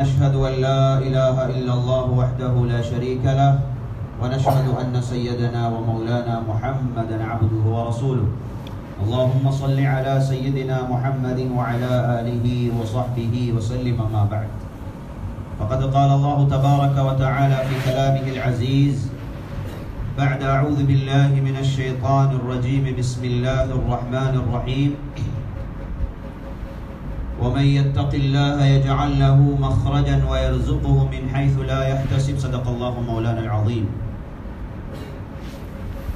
نشهد أن لا إله إلا الله وحده لا شريك له ونشهد أن سيدنا ومولانا محمدا عبده ورسوله اللهم صل على سيدنا محمد وعلى آله وصحبه وسلم ما بعد فقد قال الله تبارك وتعالى في كلامه العزيز بعد أعوذ بالله من الشيطان الرجيم بسم الله الرحمن الرحيم ومن يتق الله يجعل له مخرجا ويرزقه من حيث لا يحتسب صدق الله مولانا العظيم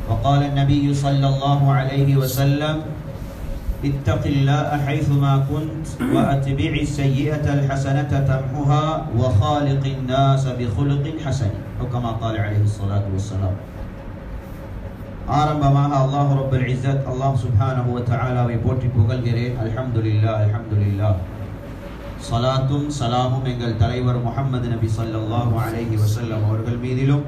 وقال النبي صلى الله عليه وسلم اتق الله حيثما كنت وأتبع السيئة الحسنة تمحها وخالق الناس بخلق حسن أو كما قال عليه الصلاة والسلام ஆரம்பமாக அல்லாஹ் ரப்பல் இஸ்ஸத் அல்லாஹ் சுப்ஹானஹு வ தஆலாவை போற்றி புகழ்கிறேன். அல்ஹம்துலில்லாஹ் அல்ஹம்துலில்லாஹ். ஸலாத்தும் ஸலாமும் எங்கள் தலைவர் முஹம்மது நபி ஸல்லல்லாஹு அலைஹி வஸல்லம் அவர்கள் மீதிலும்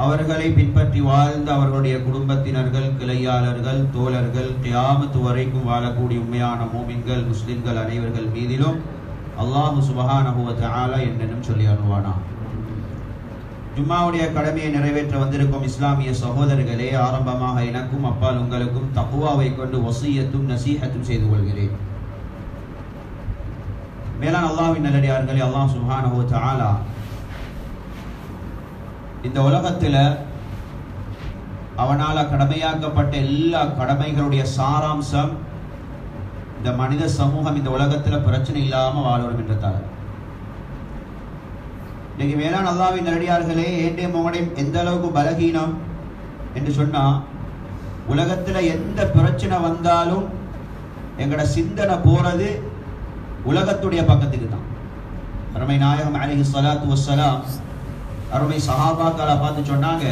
அவர்களை பின்பற்றி வாழ்ந்த அவர்களுடைய குடும்பத்தினர்கள், கிளையாளர்கள், தோழர்கள், கியாமத் வரைக்கும் வாழக்கூடிய உண்மையான மூமின்கள், முஸ்லிம்கள் அனைவர்கள் மீதிலும் அல்லாஹ் சுப்ஹானஹு வ தஆலா என்னென்னும் சொல்லி அருள்வானா. ஜும்மாவுடைய கடமையை நிறைவேற்ற வந்திருக்கும் இஸ்லாமிய சகோதரர்களே, ஆரம்பமாக எனக்கும் அப்பால் உங்களுக்கும் தக்வாவை கொண்டு வசியத்தும் நசீஹத்தும் செய்து கொள்கிறேன். மேலான அல்லாஹ்வின் நல்லடியார்களே, அல்லாஹ் சுப்ஹானஹு வ தஆலா இந்த உலகத்தில் அவனால கடமையாக்கப்பட்ட எல்லா கடமைகளுடைய சாராம்சம் இந்த மனித சமூகம் இந்த உலகத்தில் பிரச்சனை இல்லாமல் வாழணும் என்றதால் இன்னைக்கு மேலான அல்லாஹ்வின் நல்லடியார்களே, ஏண்டே மோகடையும் எந்த அளவுக்கு பலகீனம் என்று சொன்னா, உலகத்துல எந்த பிரச்சனை வந்தாலும் எங்கட சிந்தனை போறது உலகத்துடைய பக்கத்துக்கு தான். அருமை நாயகம் அலைஹி ஸலாத்து வஸ்ஸலாம் அருமை சஹாபாக்களை பார்த்து சொன்னாங்க,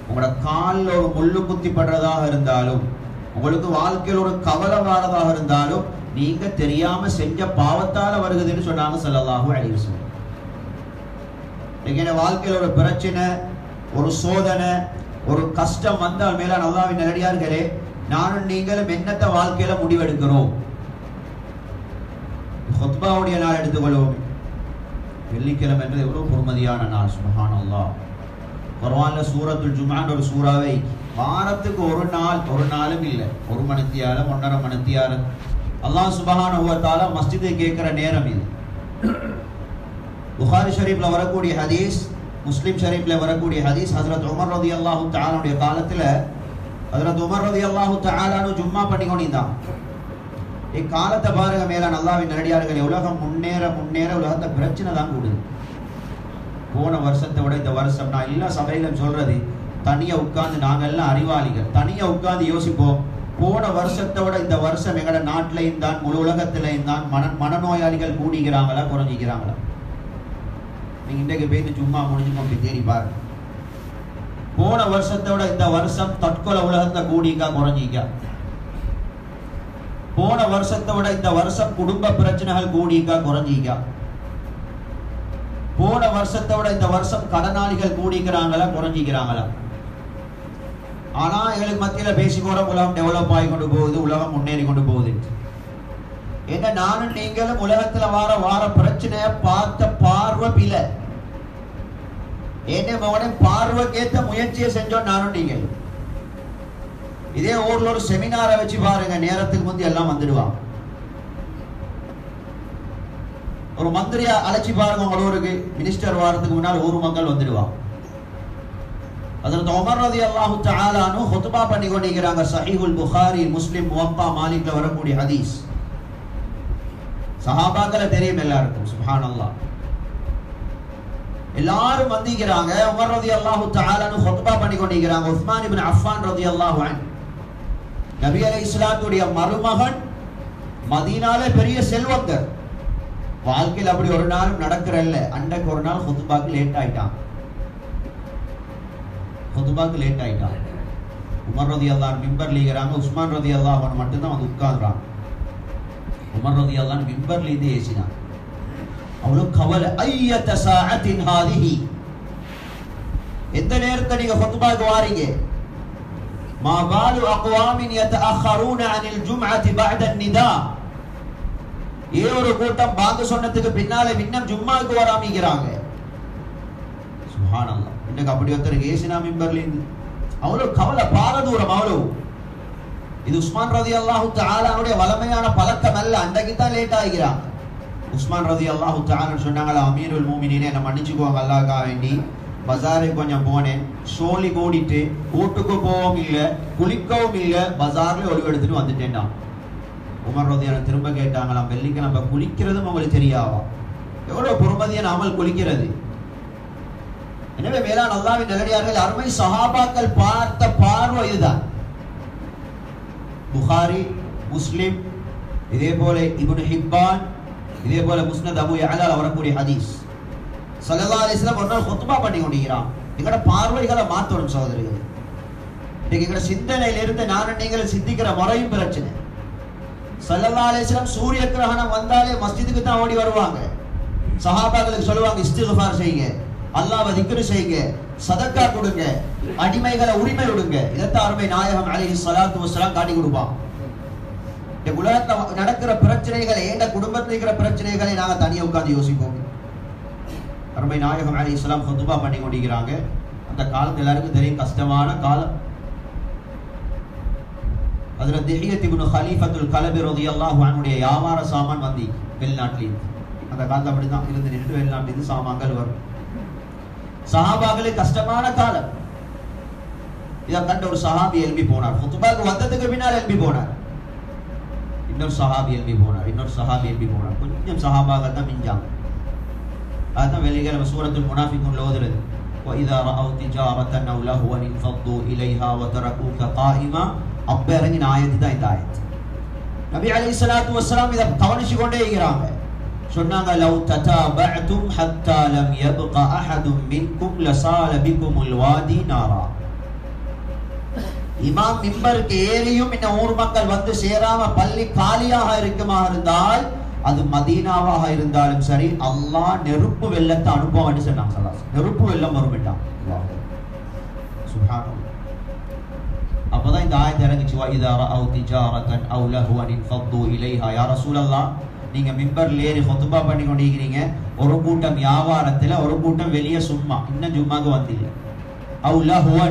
உங்களோட காலில் ஒரு முள்ளு குத்தி படுறதாக இருந்தாலும், உங்களுக்கு வாழ்க்கையில் ஒரு கவலை வாரதாக இருந்தாலும், நீங்க தெரியாம செஞ்ச பாவத்தால வருகுதுன்னு சொன்னாங்க ஸல்லல்லாஹு அலைஹி வஸல்லம். என் வாழ்க்கையில் ஒரு பிரச்சனை, ஒரு சோதனை, ஒரு கஷ்டம் வந்தால் மேலான அல்லாஹ்வின் நல்லடியார்களே, நானும் நீங்களும் என்னத்த வாழ்க்கையில முடிவெடுக்கிறோம். ஹுத்பாவுடைய நாள் எடுத்துக்கொள்வோம். வெள்ளிக்கிழமை என்பது எவ்வளவு பொறுமதியான நாள். சுப்ஹானல்லாஹ். குர்ஆன்ல சூரத்துல் ஜும்ஆன் ஒரு சூறாவை வாரத்துக்கு ஒரு நாளும் இல்லை, ஒரு மணித்தியாலம் 1.5 மணித்தியாலம் அல்லாஹ் சுப்ஹானஹு வ தஆலா மஸ்ஜிதை கேட்கிற நேரம் இது. புகாரி ஷரீஃப்ல வரக்கூடிய ஹதீஸ், முஸ்லிம் ஷரீஃப்ல வரக்கூடிய ஹதீஸ், ஹஜ்ரத் உமர் ரலியல்லாஹு தஆலாவுடைய காலத்துல ஹஜ்ரத் உமர் ரலியல்லாஹு தஆலானு ஜும்மா பண்ணிக்கொண்டிருந்தான். இக்காலத்தை பாருங்க மேலான அல்லாஹ்வின் நல்லடியார்களே, உலகம் முன்னேற உலகத்தை பிரச்சனை தான் கூடுது. போன வருஷத்தை விட இந்த வருஷம், நான் எல்லா சபையிலும் சொல்றது, தனியா உட்கார்ந்து நாங்க எல்லாம் அறிவாளிகள், தனியா உட்கார்ந்து யோசிப்போம். போன வருஷத்தை விட இந்த வருஷம் எங்கட நாட்டிலையும் தான், முழு உலகத்திலையும் தான் மனநோயாளிகள் கூடிக்கிறாங்களா குறைஞ்சிக்கிறாங்களா? நீங்க இன்றைக்கு போயிட்டு சும்மா முடிஞ்சுக்கோ, அப்படி தேடி பாருங்க. போன வருஷத்தோட இந்த வருஷம் தற்கொலை உலகத்தை கூடிக்கா குறைஞ்சிக்கா? போன வருஷத்தோட இந்த வருஷம் குடும்ப பிரச்சனைகள் கூடிக்கா குறைஞ்சிக்கா? போன வருஷத்தோட இந்த வருஷம் கடனாளிகள் கூடிக்கிறாங்களா குறைஞ்சிக்கிறாங்களா? ஆனா எங்களுக்கு மத்தியில பேசிக்கோறோம், உலகம் டெவலப் ஆகி கொண்டு போகுது, உலகம் முன்னேறி கொண்டு போகுது. என்ன நானும் நீங்களும் உலகத்துல வார பிரச்சனைய பார்த்த பார்வை பில, என்ன மகனே பார்வைக்கேற்ற முயற்சியை செஞ்சோம் நானும் நீங்கள். இதே ஊர்ல ஒரு செமினாரை வச்சு பாருங்க, நேரத்துக்கு முந்தி எல்லாம் வந்துடுவான். ஒரு மந்திரியா அழைச்சி பாருங்க, உங்களோட ஊருக்கு மினிஸ்டர் வாரத்துக்கு முன்னால் ஊர் மக்கள் வந்துடுவான். ஹஜ்ரத் உமர் ரலியல்லாஹு தஆலானு ஹுத்பா பண்ணி கொண்டிருக்கிறாங்க. சஹீஹுல் புகாரி, முஸ்லிம், முவப்பா, மாலிக்ல வரக்கூடிய ஹதீஸ். சஹாபாக்களை தெரியும் எல்லாருக்கும். சுப்ஹானல்லாஹ். எல்லாரும் வந்திருக்கிறாங்க. உமர் ரலியல்லாஹு தஆலானு ஹுத்பா பண்ணி கொண்டிருக்கிறாங்க. உஸ்மான் இப்னு அஃபான் ரலியல்லாஹு அன்ஹு, நபி அலைஹிஸ்ஸலாத்துடைய மருமகன், மதீனால பெரிய செல்வந்தர். வாழ்க்கையில் அப்படி ஒரு நாளும் நடக்கிறல்ல. அன்றைக்கு ஒரு நாள் ஹுத்பாக்கு லேட் ஆயிட்டான். உமர் ரலியல்லாஹு அன்ஹு மிம்பர்ல இருக்கிறாங்க. உஸ்மான் ரலியல்லாஹு அன்ஹு மட்டும்தான் வந்து உட்கார்றாங்க. உமர் ரலியல்லாஹு அன்ஹு மிம்பர்ல இருந்து ஏசினாங்க. அவ்வளவு கவலை. ஐயத சாஅத்தின் ஹாதிஹி, எந்த நேரத்துல நீங்க ஹுத்பாக்கு வாரீங்க? மா பாலு அக்வாமின் யதஅخرون عن الجمعة بعد النداء, ஒரு கூட்டம் பாங்கு சொன்னதுக்கு பின்னால இன்னும் ஜும்மாவுக்கு வராமிக்கிறாங்க. சுப்ஹானல்லாஹ். இன்னைக்கு அப்படி ஒருத்தருக்கு ஏசினா மிம்பர்ல இருந்து அவ்வளவு கவலை பாரதூரம். அவ்வளவு இது உஸ்மான் ரலியல்லாஹு தஆலாவுடைய வளமையான பழக்கம் அல்ல. அன்றைக்கு தான் லேட் ஆகிறாங்க. உஸ்மான் ரலியல்லாஹு தஆலா சொன்னாங்களா, அமீருல் மூமினீனே என்ன மன்னிச்சுக்கோங்க, அல்லாஹ்க்காக வேண்டி பஜாருக்கு கொஞ்சம் போனேன், சோலி கூடிட்டு வீட்டுக்கு போகவும் இல்லை, குளிக்கவும் இல்லை, பஜார்ல ஒளிவு எடுத்துட்டு வந்துட்டேன்டா. உமர் ரலியல்லாஹு திரும்ப கேட்டாங்களாம், வெள்ளிக்கிழமை குளிக்கிறதும் உங்களுக்கு தெரியாவா? எவ்வளவு பொறுமதியான அமல் குளிக்கிறது. எனவே மேலான அல்லாஹ்வின் நல்லடியார்கள், அருமை சஹாபாக்கள் பார்த்த பார்வை இதுதான். புகாரி, முஸ்லிம், இதே போல இப்னு ஹிப்பான், இதே போல முஸ்னத் அபூ யஅலால வரக்கூடிய ஹதீஸ். ஸல்லல்லாஹு அலைஹி வஸல்லம் ஒரு நாள் குத்பா பண்ணி கொண்டிருக்கிறான். எங்கட பார்வைகளை மாற்றணும் சகோதரர்களே. இன்னைக்கு எங்கட சிந்தனையில இருந்து நானும் நீங்களும் சிந்திக்கிற முறையும் பிரச்சனை. ஸல்லல்லாஹு அலைஹி வஸல்லம் சூரிய கிரகணம் வந்தாலே மஸ்ஜிதுக்கு தான் ஓடி வருவாங்க. சஹாபாக்களுக்கு சொல்லுவாங்க, இஸ்திக்ஃபார் செய்யுங்க, அல்லாஹ்வை திக்ர் செய்யுங்க, சதக்கா கொடுங்க, அடிமைகளை உரிமை விடுங்க. இதைத்தான் அருமை நாயகம் அலைஹிஸ்ஸலாத்து வஸ்ஸலாம் காட்டி கொடுப்பான். இந்த உலகத்துல நடக்கிற பிரச்சனைகளை, ஏண்ட குடும்பத்தில் இருக்கிற பிரச்சனைகளை நாங்க தனியா உட்கார்ந்து யோசிப்போம். அருமை நாயகம் அலைஹிஸ்ஸலாம் குத்பா பண்ணி கொண்டிருக்கிறாங்க. அந்த காலத்துல எல்லாருக்கும் தெரியும், கஷ்டமான காலம். ஹஜ்ரத் திஹியத் இப்னு ஹலீஃபத்துல் கலபி ரலியல்லாஹு அன்ஹுடைய வியாபார சாமான் வந்து வெளிநாட்டில் அந்த காலத்துல அப்படிதான் இருந்து நின்று வெளிநாட்டிலிருந்து சாமான்கள் வரும். சஹாபாக்களுக்கு கஷ்டமான காலம். இதை கண்ட ஒரு சஹாபி எழுப்பி போனார். குத்பாக்கு வந்ததுக்கு பின்னால் எழுப்பி போனார். இன்னொரு சஹாபி எழுப்பி போனார். இன்னொரு சஹாபி எழுப்பி போனார். கொஞ்சம் சஹாபாக்கள் தான் மிஞ்சாங்க. அதுதான் வெள்ளிக்கிழமை சூரத்துல் முனாஃபிகூன்ல ஓதுறது. وَإِذَا رَأَوْا تِجَارَةً أَوْ لَهْوًا انفضوا إِلَيْهَا وَتَرَكُوكَ قَائِمًا. அப்ப இறங்கின ஆயத்து தான் இந்த ஆயத்து. நபி அலைஹிஸ்ஸலாத்து வஸ்ஸலாம் இதை கவனிச்சு கொண்டே இருக்கிறாங்க. சொன்னாங்க, லவ் ததாபஅதும் ஹத்தா லம் யப்க அஹதும் மின்கும் லசால பிகுமுல் வாதி நாரா. இமாம் மிம்பருக்கு ஏறியும் இந்த ஊர் மக்கள் வந்து சேராம பள்ளி காலியாக இருக்குமா இருந்தால், அது மதீனாவாக இருந்தாலும் சரி, அல்லாஹ் நெருப்பு வெள்ளத்தை அனுப்புவான்னு சொன்னாங்க. நெருப்பு வெள்ளம் வரும்ட்டான். சுப்ஹானல்லாஹ். அப்பதான் இந்த ஆயத்து இறங்குச்சு. وَإِذَا رَأَوْا تِجَارَةً أَوْ لَهْوًا انفضوا إِلَيْهَا. யா ரசூலல்லாஹ், நீங்க மிம்பர்ல ஏறி குத்பா பண்ணி கொண்டிருக்கிறீங்க, ஒரு கூட்டம் வியாபாரத்துல, ஒரு கூட்டம் வெளியே சும்மா, இன்னும் ஜும்மாக்கு வந்தில்லை. أَوْ لَهْوًا,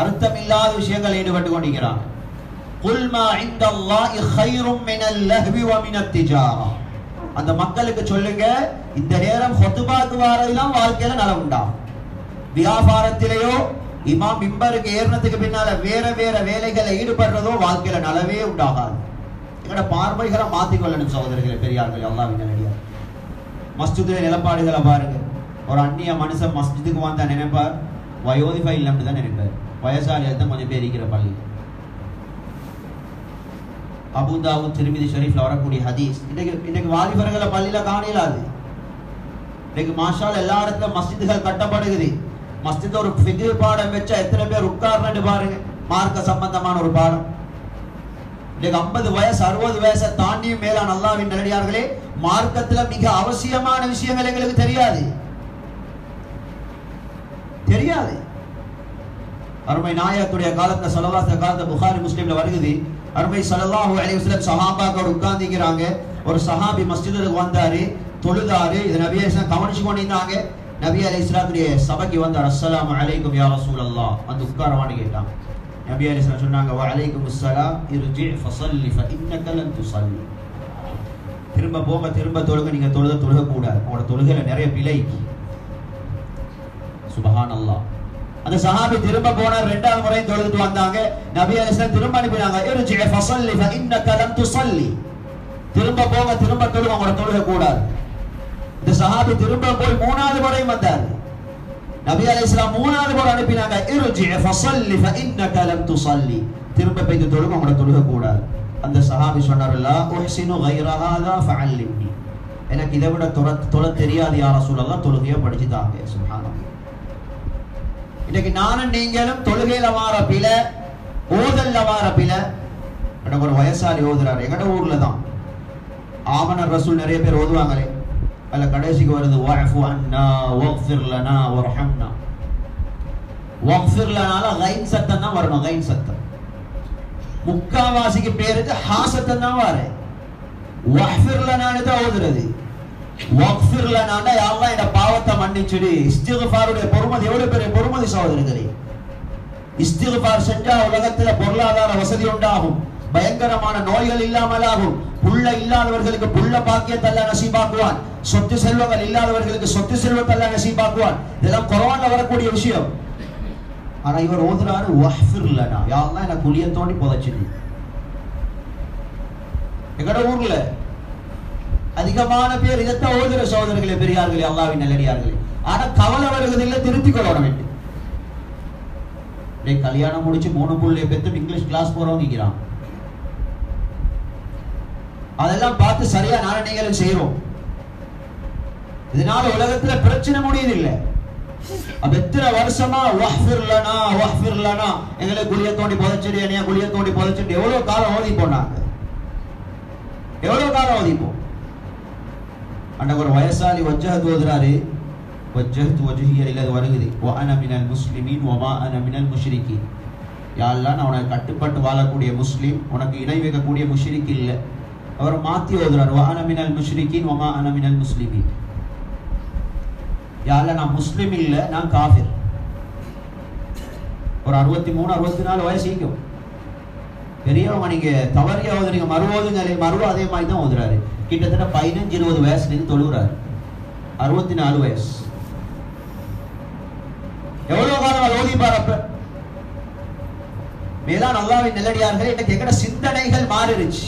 அர்த்தமில்லாத விஷயங்கள் ஈடுபட்டு கொண்டிருக்கிறாங்க. قُلْ مَا عِندَ اللَّهِ خَيْرٌ مِنَ اللَّهْوِ وَمِنَ التِّجَارَةِ. அந்த மக்களுக்கு சொல்லுங்க, இந்த நேரம் குத்பாக்கு வாரதெல்லாம் வாழ்க்கையில நலம் உண்டாகும். வியாபாரத்திலேயோ இமாம் மிம்பருக்கு ஏறினதுக்கு பின்னால வேற வேற வேலைகளை ஈடுபடுறதோ வாழ்க்கையில நலவே உண்டாகாது. எங்கட பார்வைகளை மாத்திக்கொள்ளணும் சகோதரர்களே, பெரியார்கள், அல்லாஹ்வின் நல்லடியார். மஸ்ஜிதுல நிலப்பாடுகளை பாருங்க. ஒரு அந்நிய மனுஷன் மஸ்ஜிதுக்கு வந்தா நினைப்பார், வயோதிபா இல்லைன்னு தான் நினைப்பார். வயசாளிகள் தான் கொஞ்சம் பேர் இருக்கிற பள்ளி. அபூ தாவூத், திர்மிதி ஷரீஃப்ல வரக்கூடிய ஹதீஸ். இன்னைக்கு வாலிபர்களை பள்ளியில காணலாது. இன்னைக்கு மாஷால் எல்லா இடத்துல மஸ்ஜிதுகள் கட்டப்படுகிறது. மஸ்ஜித் ஒரு ஃபிக்ர் பாடம் வச்சா எத்தனை பேர் உட்கார்ந்து பாருங்க. மார்க்க சம்பந்தமான ஒரு பாடம். இன்னைக்கு 50 வயசு 60 வயசை தாண்டியும் மேலான அல்லாஹ்வின் நல்லடியார்களே, மார்க்கத்துல மிக அவசியமான விஷயங்கள் எங்களுக்கு தெரியாது. அருமை நாயகத்துடைய காலத்துல, ஸல்லல்லாஹு அலைஹி காலத்துல புகாரி முஸ்லிம்ல வருகிறது. அருமை ஸல்லல்லாஹு அலைஹி வஸல்லம் சஹாபாக்களோட உட்கார்ந்திருக்கிறாங்க. ஒரு சஹாபி மஸ்ஜிதுக்கு வந்தாரு, தொழுதாரு. இது நபி அலைஹிஸ்ஸலாம் கவனிச்சு கொண்டிருந்தாங்க. நபி அலைஹிஸ்ஸலாத்துடைய சபைக்கு வந்தார். அஸ்ஸலாமு அலைக்கும் யா ரசூலல்லாஹ். வந்து உட்காரவான்னு கேட்டாங்க. நபி அலைஹிஸ்ஸலாம் சொன்னாங்க, வ அலைக்குமுஸ் ஸலாம் இர்ஜி ஃபஸல்லி ஃபஇன்னக லன் துஸல்லி. திரும்ப போங்க, திரும்ப தொழுக. நீங்க தொழுக கூடாது, உங்களோட தொழுகையில நிறைய பிழை. சுப்ஹானல்லாஹ். அந்த சஹாபி திரும்ப போனார். இரண்டாவது முறை தொழுதுட்டு வந்தாங்க. நபி அலைஹிஸ்ஸலாம் திரும்ப அனுப்பினாங்க, இர்ஜி ஃபஸல்லி ஃபஇன்னக லன் துஸல்லி. திரும்ப போங்க, திரும்ப தொழுக, உங்களோட தொழுக கூடாது. இந்த சஹாபி திரும்ப போய் மூணாவது முறை வந்தார். நபி அலைஹிஸ்ஸலாம் மூணாவது முறை அனுப்பினாங்க, இர்ஜி ஃபஸல்லி ஃபஇன்னக லம் துஸல்லி. திரும்ப போய் தொழுக, உங்களோட தொழுக கூடாது. அந்த சஹாபி சொன்னார், லா உஹ்சினு கைர ஹாதா ஃபஅல்லிம்னி. எனக்கு இதை விட தொழ தெரியாது யா ரசூலல்லாஹ், தொழுகையை படிச்சு தாங்க. சுப்ஹானல்லாஹ். இன்னைக்கு நானும் நீங்களும் தொழுகையில வார பில, ஓதல்ல வார பில. எனக்கு ஒரு வயசாளி ஓதுறாரு, எங்கட ஊர்ல தான். ஆமனர் ரசூல் நிறைய பேர் ஓதுவாங்களே, அல்ல கடைசிக்கு வருது, வஅஃபு அன்னா வக்ஃபிர் லனா வர்ஹம்னா. வக்ஃபிர் லனால கைன் சத்தம் தான் வரணும், கைன் சத்தம். முக்காவாசிக்கு பேருக்கு ஹா சத்தம் தான் வர. வஃபிர் லனான்னு தான் ஓதுறது. வஃபிர் லனான்னா யா அல்லாஹ் இந்த பாவத்தை மன்னிச்சிடு. இஸ்திக்ஃபாருடைய பொறுமதி எவ்வளவு பெரிய பொறுமதி சகோதரர்களே. இஸ்திக்ஃபார் செஞ்சா உலகத்துல பொருளாதார வசதி உண்டாகும், பயங்கரமான நோய்கள் இல்லாமலாகும், புள்ள இல்லாதவர்களுக்கு புள்ள பாக்கியத்தை அல்லாஹ் நசீபாக்குவான், சொத்து செல்வங்கள் இல்லாதவர்களுக்கு சொத்து செல்வத்தை அல்லாஹ் நசீபாக்குவான். இதெல்லாம் குர்ஆன்ல வரக்கூடிய விஷயம். ஆனா இவர் ஓதுறாரு வஃபிர் லனா, யா அல்லாஹ் என்ன குழிய தோண்டி புதைச்சிடு. எங்கட ஊர்ல அதிகமான பேர் இதைத்தான் ஓதுற சகோதரர்களே, பெரியார்களே, அல்லாஹ்வின் நல்லடியார்களே. ஆனா கவலை வருவதில்லை, திருத்திக் கொள்ளணும் வேண்டும். கல்யாணம் முடிச்சு 3 புள்ளைய பெற்று இங்கிலீஷ் கிளாஸ் போறவங்க அதெல்லாம் பார்த்து சரியா நாளைகளும் செய்யறோம். இதனால உலகத்துல பிரச்சனை முடியுதில்லை. எத்தனை வருஷமா வஃபிர் லனா வஃபிர் லனா, எங்களை குழிய தோண்டி புதைச்சிடு, என்னைய குழிய தோண்டி புதைச்சிடு, எவ்வளவு காலம் ஓதி போனாங்க, எவ்வளவு காலம் ஓதிப்போம். அண்ட ஒரு வயசாலி வஜ்ஜஹத் ஓதுறாரு, வஜ்ஜஹத் வஜ்ஹிய இல்லது வருகுது, வ அன மினல் முஸ்லிமீன் வ மா அன மினல் முஷ்ரிகீன். யா அல்லாஹ் நான் உனக்கு கட்டுப்பட்டு வாழக்கூடிய முஸ்லிம், உனக்கு இணை வைக்கக்கூடிய முஷ்ரிக் இல்ல. அவர் மாத்தி ஓதுறாரு, வ அன மினல் முஷ்ரிகீன் வ மா அன மினல் முஸ்லிமீன். யா அல்லாஹ் நான் முஸ்லிம் இல்ல, நான் காஃபிர். ஒரு 63 64 வயசு இருக்கும் பெரியவங்க. நீங்க தவறியா ஓதுறீங்க, மறுவோதுங்க, மறுவா அதே மாதிரி தான் ஓதுறாரு. கிட்டத்தட்ட 15 20 வயசுல இருந்து தொழுகிறாரு. 64 வயசு. எவ்வளவு காலம் ஓதிப்பார். அப்ப மேலான அல்லாஹ்வின் நல்லடியார்களே, இன்னைக்கு எங்கட சிந்தனைகள் மாறிடுச்சு.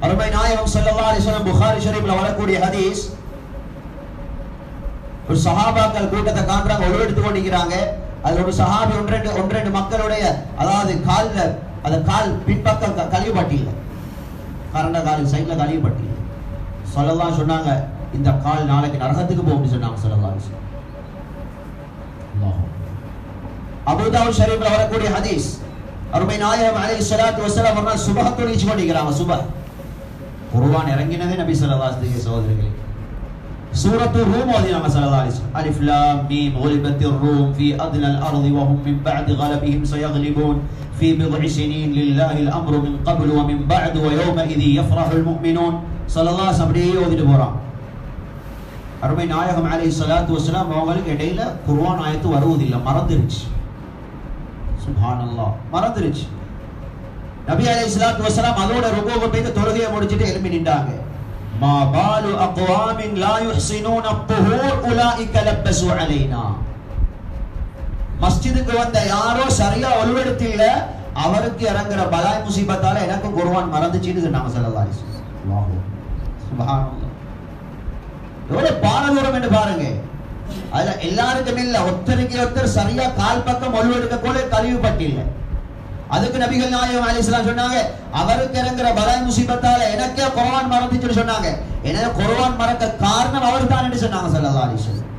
அருமை நாயகம் ஸல்லல்லாஹு அலைஹி வஸல்லம் புகாரி ஷரீஃப்ல வரக்கூடிய ஹதீஸ், ஒரு சஹாபாக்கள் கூட்டத்தை காண்றாங்க, ஒளவு எடுத்து கொண்டிருக்கிறாங்க. அதுல ஒரு சஹாபி ஒன்றெண்டு மக்களுடைய, அதாவது கால்ல, அந்த கால் பின்பக்கம் கழிவுபட்டி இல்லை, கரண்ட கால் சைட்ல கழிவுபட்டி. ஸல்லல்லாஹு சொன்னாங்க, இந்த கால் நாளைக்கு நரகத்துக்கு போகும்னு சொன்னாங்க ஸல்லல்லாஹு அலைஹி வஸல்லம். அபூ தாவூத் ஷரீஃப்ல வரக்கூடிய ஹதீஸ், அருமை நாயகம் அலைஹிஸ்ஸலாத்து வஸலாம் ஒரு நாள் சுபஹ் தொழுகை பண்ணிக்கிறாங்க. சுபஹ் குர்ஆன் இறங்கினதே நபி ஸல்லல்லாஹு அலைஹி வஸல்லம் சகோதரர்களே. சூரத்து ரூம் ஓதினாங்க ஸல்லல்லாஹு அலைஹி வஸல்லம். அலிஃப் லாம் மீம் குலிபத்திர் ரூம் ஃபீ அத்னல் அர்தி வ ஹும் மின் பஅதி கலபிஹிம் சயக்லிபூன் ஃபீ பிضع سنين லில்லாஹில் அம்ரு மின் قبل வ மின் பஅது வ யௌமஇதி யஃப்ரஹுல் முஃமினூன். ஸல்லல்லாஹு அலைஹி வஸல்லம் ஓதிட்டு போறாங்க. அருமை நாயகம் அலைஹிஸ்ஸலாத்து வஸலாம் அவங்களுக்கு இடையில குர்ஆன் ஆயத்து வருவதில்லை, மறந்துருச்சு. சுப்ஹானல்லாஹ், மறந்துருச்சு. நபி அலைஹிஸ்ஸலாத்து வஸலாம் அதோட ருகூவை போய் தொழுகையை முடிச்சிட்டு எழும்பி நின்றாங்க. மா பாலு அக்வாமின் லா யுஹ்ஸினூன அத்-துஹூர் உலாயிக லப்பஸு அலைனா. மஸ்ஜிதுக்கு வந்த யாரோ சரியா ஒழுவெடுத்து இல்ல, அவருக்கு இறங்குற பலாய் முசீபத்தால எனக்கு குர்ஆன் மறந்துச்சுன்னு சொன்னாங்க ஸல்லல்லாஹு அலைஹி வஸல்லம். சுப்ஹானல்லாஹ், எவ்வளவு பாரதூரம் என்று பாருங்க. அதுல எல்லாருக்கும் இல்ல, ஒருத்தருக்கு ஒருத்தர் சரியா கால் பக்கம் ஒழுவெடுக்க கூட கழிவுபட்டு இல்லை. அதுக்கு நபிகள் நாயகம் அலைஹிஸ்ஸலாம் சொன்னாங்க, அவருக்கு இறங்குற பலாய் முசீபத்தால எனக்கே குர்ஆன் மறந்துச்சுன்னு சொன்னாங்க. எனவே குர்ஆன் மறக்க காரணம் அவர் தான் என்று சொன்னாங்க ஸல்லல்லாஹு அலைஹி வஸல்லம்.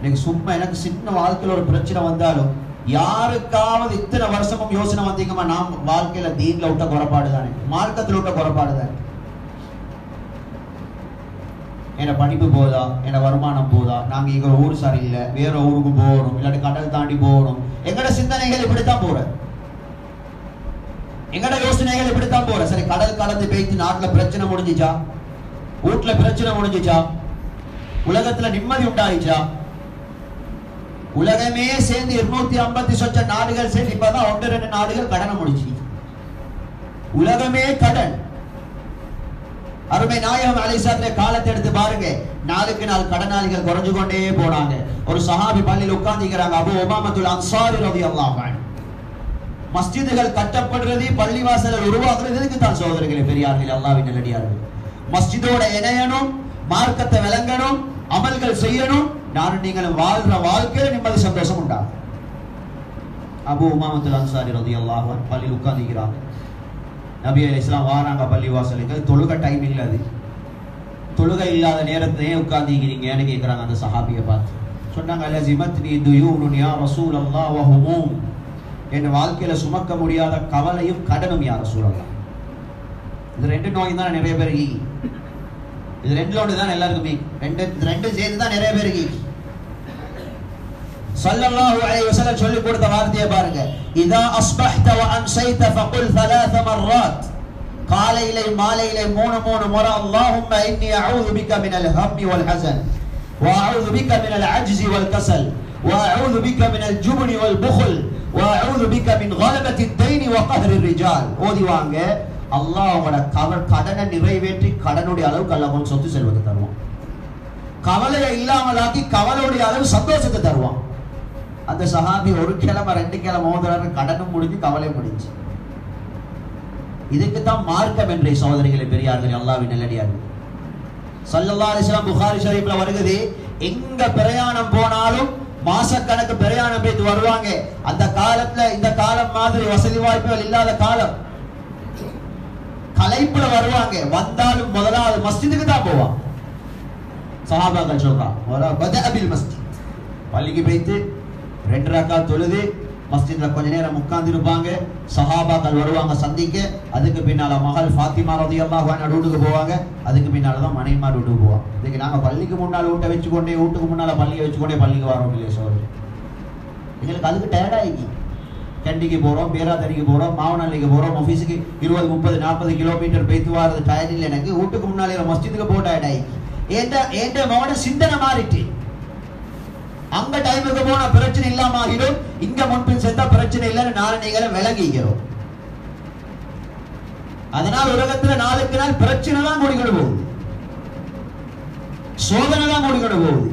நீங்க சும்மா எனக்கு சின்ன வாழ்க்கையில ஒரு பிரச்சனை வந்தாலும், யாருக்காவது இத்தனை வருஷமும் யோசனை வந்தீங்கம்மா, நாம் வாழ்க்கையில தீன்ல விட்ட குறைபாடு தானே, மார்க்கத்தில் விட்ட குறைபாடு தானே, என்ன படிப்பு போதா, என்ன வருமானம் போதா, நாங்க இங்க ஊர் சரியில்லை, வேற ஊருக்கு போகணும், இல்லாட்டி கடல் தாண்டி போகணும். எங்கட சிந்தனைகள் இப்படித்தான் போற, எங்கட யோசனைகள் இப்படித்தான் போற. சரி, கடல் கடந்து போயிட்டு நாட்டுல பிரச்சனை முடிஞ்சிச்சா, வீட்டுல பிரச்சனை முடிஞ்சிச்சா, உலகத்துல நிம்மதி உண்டாயிச்சா? உலகமே சேர்ந்து 250 சொச்ச நாடுகள் சேர்ந்து இப்பதான் 1-2 நாடுகள் கடனை முடிச்சு. உலகமே கடன். அருமை நாயகம் அலைஹிஸ்ஸலாத்து காலத்தை எடுத்து பாருங்க, நாளுக்கு நாள் கடனாளிகள் குறைஞ்சு கொண்டே போனாங்க. ஒரு சஹாபி பள்ளியில் உட்கார்ந்திருக்கிறாங்க, அபூ உமாமத்துல் அன்சாரி ரலியல்லாஹு அன்ஹு. மஸ்ஜிதுகள் கட்டப்படுறது, பள்ளிவாசல்கள் உருவாக்குறது இதுக்கு தான் சகோதரர்களே, பெரியார்களே, அல்லாஹ்வின் நல்லடியார்களே. மஸ்ஜிதோட இணையணும், மார்க்கத்தை விளங்கணும், அமல்கள் செய்யணும், நானும் நீங்களும் வாழ்ற வாழ்க்கையில நிம்மதி சந்தோஷம் உண்டாகும். அபூ உமாமத்துல் அன்சாரி ரலியல்லாஹு அன்ஹு பள்ளியில் உட்கார்ந்திருக்கிறாங்க. நபி அலைஹிஸ்ஸலாம் வாராங்க பள்ளிவாசலுக்கு. தொழுகை டைம் இல்லாது, தொழுகை இல்லாத நேரத்திலேயே உட்கார்ந்திருக்கிறீங்கன்னு கேட்கிறாங்க அந்த சஹாபியை பார்த்து. சொன்னாங்க, லஸிமத்னி துயூனுன் யா ரசூலல்லாஹ் வ ஹுமூம். என் வாழ்க்கையில சுமக்க முடியாத கவலையும் கடனும் யா ரசூலல்லாஹ். இது 2 நோய் தான் நிறைய பேருக்கு, இது 2 தான் எல்லாருக்குமே, ரெண்டு சேர்ந்து தான் நிறைய பேருக்கு. ஸல்லல்லாஹு அலைஹி வஸல்லம் சொல்லி கொடுத்த வார்த்தையை பாருங்க. இதா அஸ்பஹ்த வ அம்சைத ஃபகுல் 3 மர்ராத். காலையிலே மாலையிலே 3 முறை அல்லாஹும்ம இன்னி அஊது பிக மினல் ஹம்மி வல் ஹஸன் வ அஊது பிக மினல் அஜ்ஸி வல் கஸல் வ அஊது பிக மினல் ஜுப்னி வல் புக்ல் வ அஊது பிக மின் கலபத்தி தைனி வ கஹ்ரி ரிஜால். ஓதிவாங்க. அல்லாஹ் உங்களோட கடனை நிறைவேற்றி கடனுடைய அளவுக்கு அல்லாஹ் உங்களுக்கு சொத்து செல்வத்தை தருவான். கவலையை இல்லாமலாக்கி கவலையுடைய அளவு சந்தோஷத்தை தருவான். அந்த சஹாபி ஒரு கிழமை 2 கிழமை ஓதுறாரு, கடனும் முடிஞ்சு கவலை முடிஞ்சு. இதுக்குத்தான் மார்க்கம் என்ற சகோதரிகளை பெரியார்கள் அல்லாஹ்வின் நல்லடியார்கள். ஸல்லல்லாஹு அலைஹி வஸல்லம் புகாரி ஷரீஃப்ல வருகிறது, எங்க பிரயாணம் போனாலும் மாசக்கணக்கு பிரயாணம் போயிட்டு வருவாங்க. அந்த காலத்துல இந்த காலம் மாதிரி வசதி வாய்ப்புகள் இல்லாத காலம். கலைப்புல வருவாங்க. வந்தாலும் முதலாவது மஸ்ஜிதுக்கு தான் போவாங்க. சஹாபாக்கள் சொல்றாங்க, மஸ்ஜித் பள்ளிக்கு போயிட்டு 2 ரக்காத் தொழுது மஸ்ஜித்ல கொஞ்ச நேரம் உட்கார்ந்து இருப்பாங்க. சஹாபாக்கள் வருவாங்க சந்திக்க. அதுக்கு பின்னால மகள் ஃபாத்திமா ரலியல்லாஹு அன்ஹா வீட்டுக்கு போவாங்க. அதுக்கு பின்னால தான் மனைவிமார் வீட்டுக்கு போவாங்க. இதுக்கு நாங்க பள்ளிக்கு முன்னால வீட்டை வச்சுக்கொண்டே வீட்டுக்கு முன்னால பள்ளியை வச்சுக்கொண்டே பள்ளிக்கு வரோம் இல்லையா சோதரி? எங்களுக்கு அதுக்கு டயர்டாகி கண்டிக்கு போறோம், பேராதடிக்கு போறோம், மாவனல்லிக்கு போறோம், ஆஃபீஸுக்கு 20, 30, 40 கிலோமீட்டர் போயிட்டு வாரது டயர்ட் இல்லை எனக்கு. வீட்டுக்கு முன்னாலே மஸ்ஜிதுக்கு போ டயர்டாகி ஏண்ட மகன சிந்தனை மாறிட்டு. அங்க டைமுக்கு போன பிரச்சனை இல்லாம ஆகிடும். இங்க முன்பின் சேர்த்தா பிரச்சனை இல்லைன்னு நாலு நீங்கள விளங்கிக்கிறோம். அதனால் உலகத்துல நாளுக்கு நாள் பிரச்சனை தான் கூடிக்கொண்டு போகுது, சோதனை தான் கூடிக்கொண்டு போகுது.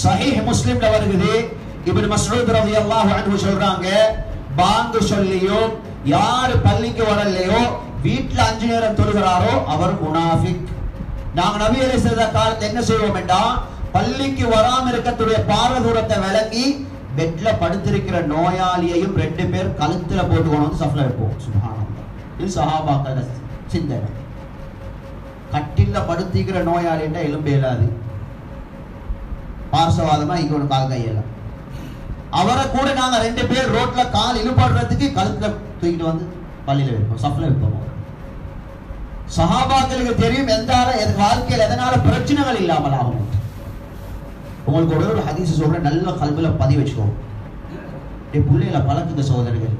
சஹீஹ் முஸ்லிம்ல வருகிறது, இப்னு மஸ்ஊத் ரலியல்லாஹு அன்ஹு சொல்றாங்க, பாங்கு சொல்லியோ யார் பள்ளிக்கு வரலையோ வீட்டுல 5 நேரம் தொழுகிறாரோ அவர் முனாஃபிக். நாங்க நபி அலைஹிஸ்ஸலாம் காலத்துல என்ன செய்வோம் என்றா, பள்ளிக்கு வராம இருக்கக்கூடிய பாரதூரத்தை விளங்கி பெட்ல படுத்திருக்கிற நோயாளியையும் 2 பேர் கழுத்துல போட்டு கொண்டு வந்து சஃப்ல வைப்போம். சுப்ஹானல்லாஹ். இது சஹாபாக்களோட சிந்தனை. கட்டில படுத்திக்கிற நோயாளின்ற எலும்பு இயலாது, பார்சவாதமா இங்க ஒரு கால் கையெல்லாம். அவரை கூட நாங்க 2 பேர் ரோட்ல கால் இழுபடுறதுக்கு கழுத்துல தூக்கிட்டு வந்து பள்ளியில வைப்போம், சஃப்ல வைப்போம். சஹாபாக்களுக்கு தெரியும் எந்த வாழ்க்கையில் எதனால பிரச்சனைகள் இல்லாமல் ஆகும். உங்களுக்கு ஒரு ஹதீஸ் சொல்றேன், நல்ல கல்வில பதிவு வச்சுக்கோங்க. பிள்ளைகளை பழக்குங்க சகோதரர்கள்.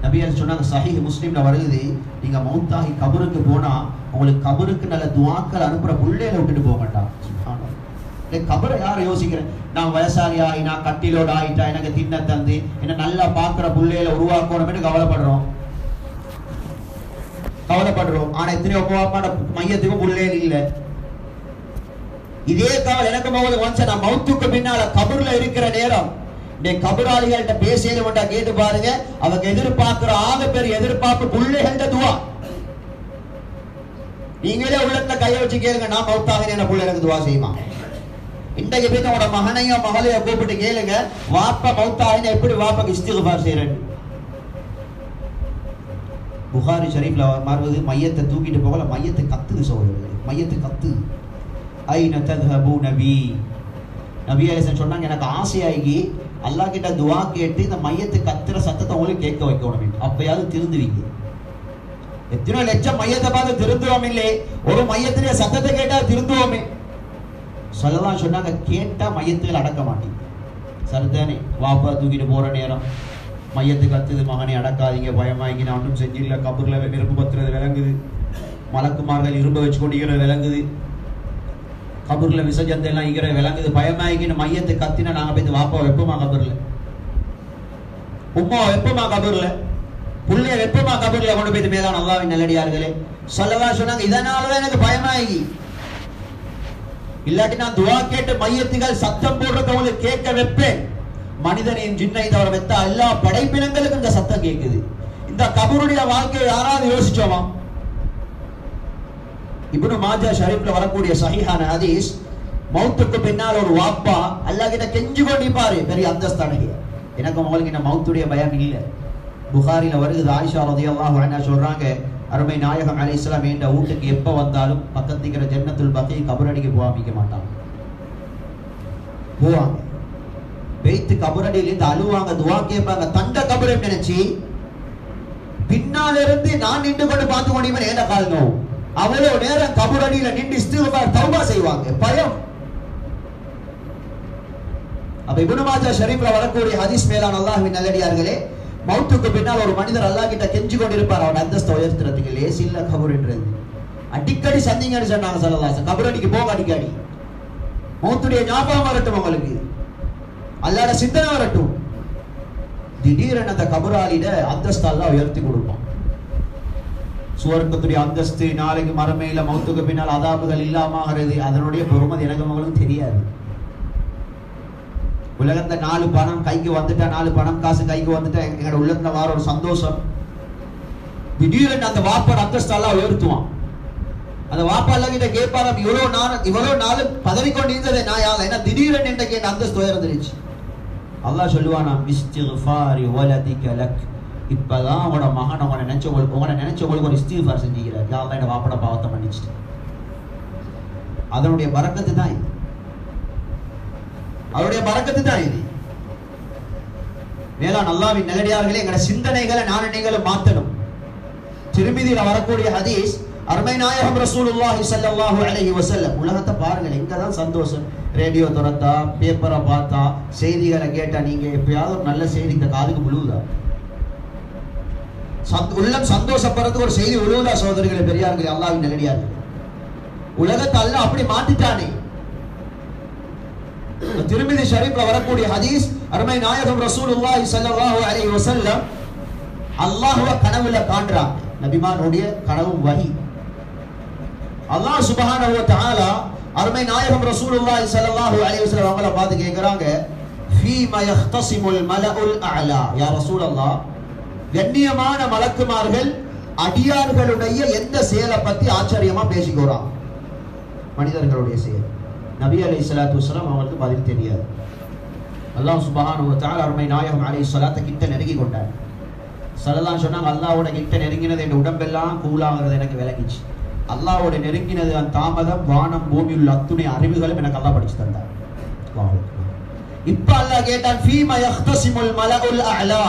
நபியார் சொன்னாங்க, சஹீஹ் முஸ்லிம்ல வருது, நீங்க மௌத்தாகி கபருக்கு போனா உங்களுக்கு கபருக்கு நல்ல துஆக்கள் அனுப்புற பிள்ளைகளை விட்டுட்டு போக மாட்டான். கபரை யாரை யோசிக்கிறேன், நான் வயசாளி ஆகி நான் கட்டிலோட ஆயிட்டா எனக்கு தின்ன தந்து என்ன நல்லா பாக்குற பிள்ளைகளை உருவாக்கணும் கவலைப்படுறோம். ஆனா எத்தனையோ மையத்துக்கும் பிள்ளைகள் இல்லை. இதே கவலை எனக்கு போகுது. நான் மௌத்துக்கு பின்னால கபர்ல இருக்கிற நேரம் கபராளிகள்கிட்ட பேசியது கேட்டு பாருங்க, அவங்க எதிர்பார்க்கிற ஆக பெரிய எதிர்பார்ப்பு பிள்ளைகள்ட துவா. நீங்களே உள்ளத்துல கைய வச்சு கேளுங்க, நான் மௌத்தாக என்ன பிள்ளை எனக்கு துவா செய்யுமா? இன்றைக்கு போய் உங்களோட மகனையோ மகளையோ கூப்பிட்டு கேளுங்க, வாப்பா மௌத்தாகினா எப்படி வாப்பாக்கு இஸ்திக்ஃபார் செய்யறேன். புகாரி ஷரீஃப்ல மாறுவது, மையத்தை தூக்கிட்டு போகல, மையத்தை கத்துது சோதரர்களே, மையத்தை கத்து. ஐன தذهبون بي. நபி அலைஹிஸ்ஸலாம் சொன்னாங்க, எனக்கு ஆசையாகி அல்லாஹ் கிட்ட துஆ கேட்டு இந்த மையத்தை கத்துற சத்தத்தை உங்களுக்கு கேட்க வைக்கணும், அப்பயாவது திருந்துவீங்க. எத்தனை லட்சம் மையத்தை பார்த்து திருந்துவோம் இல்லை, ஒரு மையத்திலே சத்தத்தை கேட்டா திருந்துவோமே. ஸல்லல்லாஹு சொன்னாங்க, கேட்டா மையத்துகள் அடக்க மாட்டீங்க. சரிதானே? வாப்பா தூக்கிட்டு போற நேரம் மையத்து கத்துது, மகனை அடக்காதீங்க, பயமாகி நான் ஒன்றும் செஞ்சில்ல, கபூர்ல நெருப்பு பத்துறது விளங்குது, மலக்குமார்கள் இரும்ப வச்சு கொண்டிருக்கிறது விளங்குது, கபூர்ல விசஜந்தை எல்லாம் இருக்கிற விளங்குது, பயமாகின்னு மையத்தை கத்தினா நாங்க போய் வாப்பா வெப்பமா கபூர்ல, உம்மா வெப்பமா கபூர்ல, புள்ளைய வெப்பமா கபூர்ல கொண்டு போய் மேலான அல்லாஹ்வின் நல்லடியார்களே. ஸல்லல்லாஹு சொன்னாங்க, இதனாலதான் எனக்கு பயமாகி, இல்லாட்டி நான் துஆ கேட்டு மையத்துகள் சத்தம் போடுறத உங்களுக்கு கேட்க வைப்பேன். மனிதனின் ஜின்னை தவிர வெத்த எல்லா படைப்பினங்களுக்கும் இந்த சத்தம் கேட்குது. இந்த கபருடைய வாழ்க்கையை யாராவது யோசிச்சோமா? இப்னு மாஜா ஷரீஃப்ல வரக்கூடிய சஹீஹான ஹதீஸ், மௌத்துக்கு பின்னால் ஒரு வாப்பா அல்லாஹ் கிட்ட கெஞ்சி கொண்டிருப்பாரு, பெரிய அந்தஸ்தானே. எனக்கு உங்களுக்கு இந்த மௌத்துடைய பயம் இல்லை. புகாரில வருது, ஆயிஷா ரலியல்லாஹு அன்ஹா சொல்றாங்க, அருமை நாயகம் அலைஹிஸ்ஸலாம் என்ற வீட்டுக்கு எப்ப வந்தாலும் பக்கத்துக்கிற ஜன்னத்துல் பகீ கபரடிக்கு போகாமிக்க மாட்டாங்க. போவாங்க, வைத்து கபரடியில இருந்து அழுவாங்க, துஆ கேட்பாங்க. தண்ட கபரை நினைச்சு பின்னால இருந்து நான் நின்று கொண்டு பார்த்து கொண்டிருப்பேன், ஏண்ட கால் நோவு. அவ்வளவு நேரம் கபரடியில நின்று இஸ்திக்ஃபார் தௌபா செய்வாங்க. பயம். அப்ப இப்னு மாஜா ஷரீஃப்ல வரக்கூடிய ஹதீஸ் மேலான அல்லாஹ்வின் நல்லடியார்களே, மௌத்துக்கு பின்னால் ஒரு மனிதர் அல்லாஹ் கிட்ட கெஞ்சி கொண்டிருப்பார் அவன் அந்தஸ்தை உயர்த்துறதுக்கு. லேசி இல்ல கபர்ன்றது. அடிக்கடி சந்திங்கன்னு சொன்னாங்க ஸல்லல்லாஹு அலைஹி வஸல்லம். கபரடிக்கு போக அடிக்கடி. மௌத்துடைய ஞாபகம் வரட்டும் உங்களுக்கு, அல்லாஹ்வோட சிந்தனை வரட்டும். திடீரென அந்த கபராளிட அந்தஸ்து அல்லாஹ் உயர்த்தி கொடுப்பான். சுவர்க்கத்துடைய அந்தஸ்து, நாளைக்கு மறுமையில மௌத்துக்கு பின்னால் அதாபுகள் இல்லாமகிறது, அதனுடைய பொறுமதி எனக்கு உங்களுக்கு தெரியாது. உலகத்துல 4 பணம் கைக்கு வந்துட்டா, 4 பணம் காசு கைக்கு வந்துட்டா எங்களோட உள்ளத்துல வர ஒரு சந்தோஷம். திடீரென அந்த வாப்பாட அந்தஸ்து அல்லாஹ் உயர்த்துவான். அந்த வாப்பா அல்ல கிட்ட கேட்பாராம், இவ்வளவு நாள் பதவி கொண்டு இருந்ததே நான் யாரு, ஏன்னா திடீரென இன்றைக்கு என் அந்தஸ்து உயர்ந்துருச்சு. அல்லாஹ் சொல்லுவானா, இஸ்திக்ஃபாரி வலதிக லக், இப்பதான் உங்களோட மகன் உங்களை நினைச்ச உங்களுக்கு ஒரு இஸ்திக்ஃபார் செஞ்சுக்கிறார். யா அல்லாஹ் என் வாப்பட பாவத்தை மன்னிச்சிட்டு. அதனுடைய பரக்கத்து தான் இது, அவருடைய பரக்கத்து தான் இது. மேலான அல்லாஹ்வின் நல்லடியார்களே, எங்களோட சிந்தனைகளை நாணயங்களும் மாத்தணும். திருமிதியில வரக்கூடிய ஹதீஸ், அருமை நாயகம் ரசூலுல்லாஹி ஸல்லல்லாஹு அலைஹி வஸல்லம், உலகத்தை பாருங்கள், எங்கதான் சந்தோஷம். ரேடியோ திறந்தா, பேப்பரை பார்த்தா, செய்திகளை கேட்டா, நீங்க எப்பயாவது ஒரு நல்ல செய்தி இந்த காதுக்கு விழுவுதா? உள்ளம் சந்தோஷப்படுறதுக்கு ஒரு செய்தி விழுவுதா? சகோதரிகளே, பெரியார்களே, அல்லாஹ்வின் நல்லடியார்களே, உலகத்தை அல்லாஹ் அப்படி மாத்திட்டானே. திருமிதி ஷரீஃப்ல வரக்கூடிய ஹதீஸ், அருமை நாயகம் ரசூலுல்லாஹி ஸல்லல்லாஹு அலைஹி வஸல்லம் அல்லாஹ்வை கனவுல காண்றாங்க. நபிமானுடைய கனவு வஹி. அல்லாஹ் சுப்ஹானஹு வ தஆலா அருமை நாயகம் ரசூலுல்லாஹி ஸல்லல்லாஹு அலைஹி வஸல்லம் அவங்கள பார்த்து கேக்குறாங்க, ஃபீமா யஹ்தஸிமுல் மலஉல் அலா, யா ரசூலல்லாஹ், கண்ணியமான மலக்குமார்கள் அடியார்களுடைய எந்த செயலை பத்தி ஆச்சரியமா பேசிக்கிறாங்க? மனிதர்களுடைய செயல். நபி அலைஹிஸ்ஸலாத்து வஸலாம் அவங்களுக்கு பதில் தெரியாது. அல்லாஹ் சுப்ஹானஹு வ தஆலா அருமை நாயகம் அலைஹிஸ்ஸலாத்து கிட்ட நெருங்கி கொண்டார். ஸல்லல்லாஹு சொன்னாங்க, அல்லாஹ்வோட கிட்ட நெருங்கினது என் உடம்பெல்லாம் கூலாகிறது எனக்கு விளங்கிச்சு. அல்லாஹ்வோட நெருங்கினது அந்த தாமதம், வானம் பூமி உள்ள அத்துணை அறிவுகளும் எனக்கு அல்லாஹ் படிச்சு தந்தார். இப்ப அல்லாஹ் கேட்டான், ஃபீமா யஹ்தஸிமுல் மலஉல் அலா,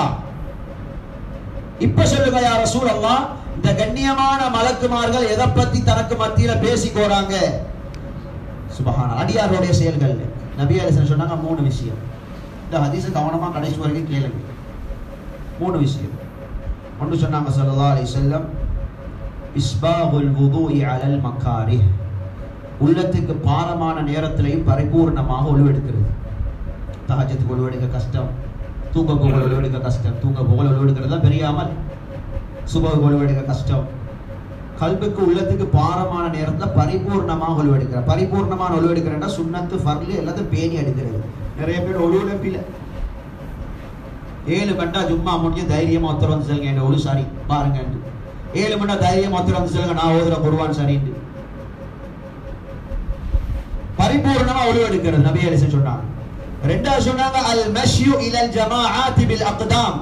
இப்ப சொல்லுங்க யா ரசூலல்லாஹ், இந்த கண்ணியமான மலக்குமார்கள் எதை பத்தி தனக்கு மத்தியில பேசிக்கோறாங்க? சுப்ஹானல்லாஹ், அடியாருடைய செயல்கள். நபி அலைஹிஸ்ஸலாம் சொன்னாங்க 3 விஷயம். இந்த ஹதீஸை கவனமா கடைசி வரைக்கும் கேளுங்க. 3 விஷயம். ஒன்று சொன்னாங்க ஸல்லல்லாஹு அலைஹி வஸல்லம், இஸ்பாகுல் வுதுஇ அலல் மக்காரிஹ், உள்ளத்துக்கு பாரமான நேரத்திலையும் பரிபூர்ணமாக ஒழுவெடுக்கிறது. தஹஜ்ஜுக்கு ஒழுவெடுக்க கஷ்டம், தூங்க போக ஒழுவெடுக்க கஷ்டம். தூங்க போக ஒழுவெடுக்கிறது தான் பெரிய அமல். சுபஹுக்கு ஒழுவெடுக்க கஷ்டம். கல்புக்கு உள்ளத்துக்கு பாரமான நேரத்தில் பரிபூர்ணமாக ஒழுவெடுக்கிறார். பரிபூர்ணமான ஒழுவெடுக்கிறேன்னா சுன்னத்து, ஃபர்லு எல்லாத்தையும் பேணி எடுக்கிறது. நிறைய பேர் ஒழுவெடுப்பில 7 கண்டா ஜும்மா முடிஞ்சு தைரியமா ஒருத்தர் வந்து சொல்லுங்க என்ன ஒழு சாரி பாருங்க. 7 மணி தைரியமா ஒருத்தர் வந்து சொல்லுங்க நான் ஓதுற குர்ஆன் சரின்னு. பரிபூர்ணமா ஒழுவு எடுக்கிறது நபி அலைஹிஸ்ஸலாம் சொன்னாங்க. ரெண்டாவது சொன்னாங்க, அல் மஷ்யு இலல் ஜமாஅத் பில் அக்தாம்,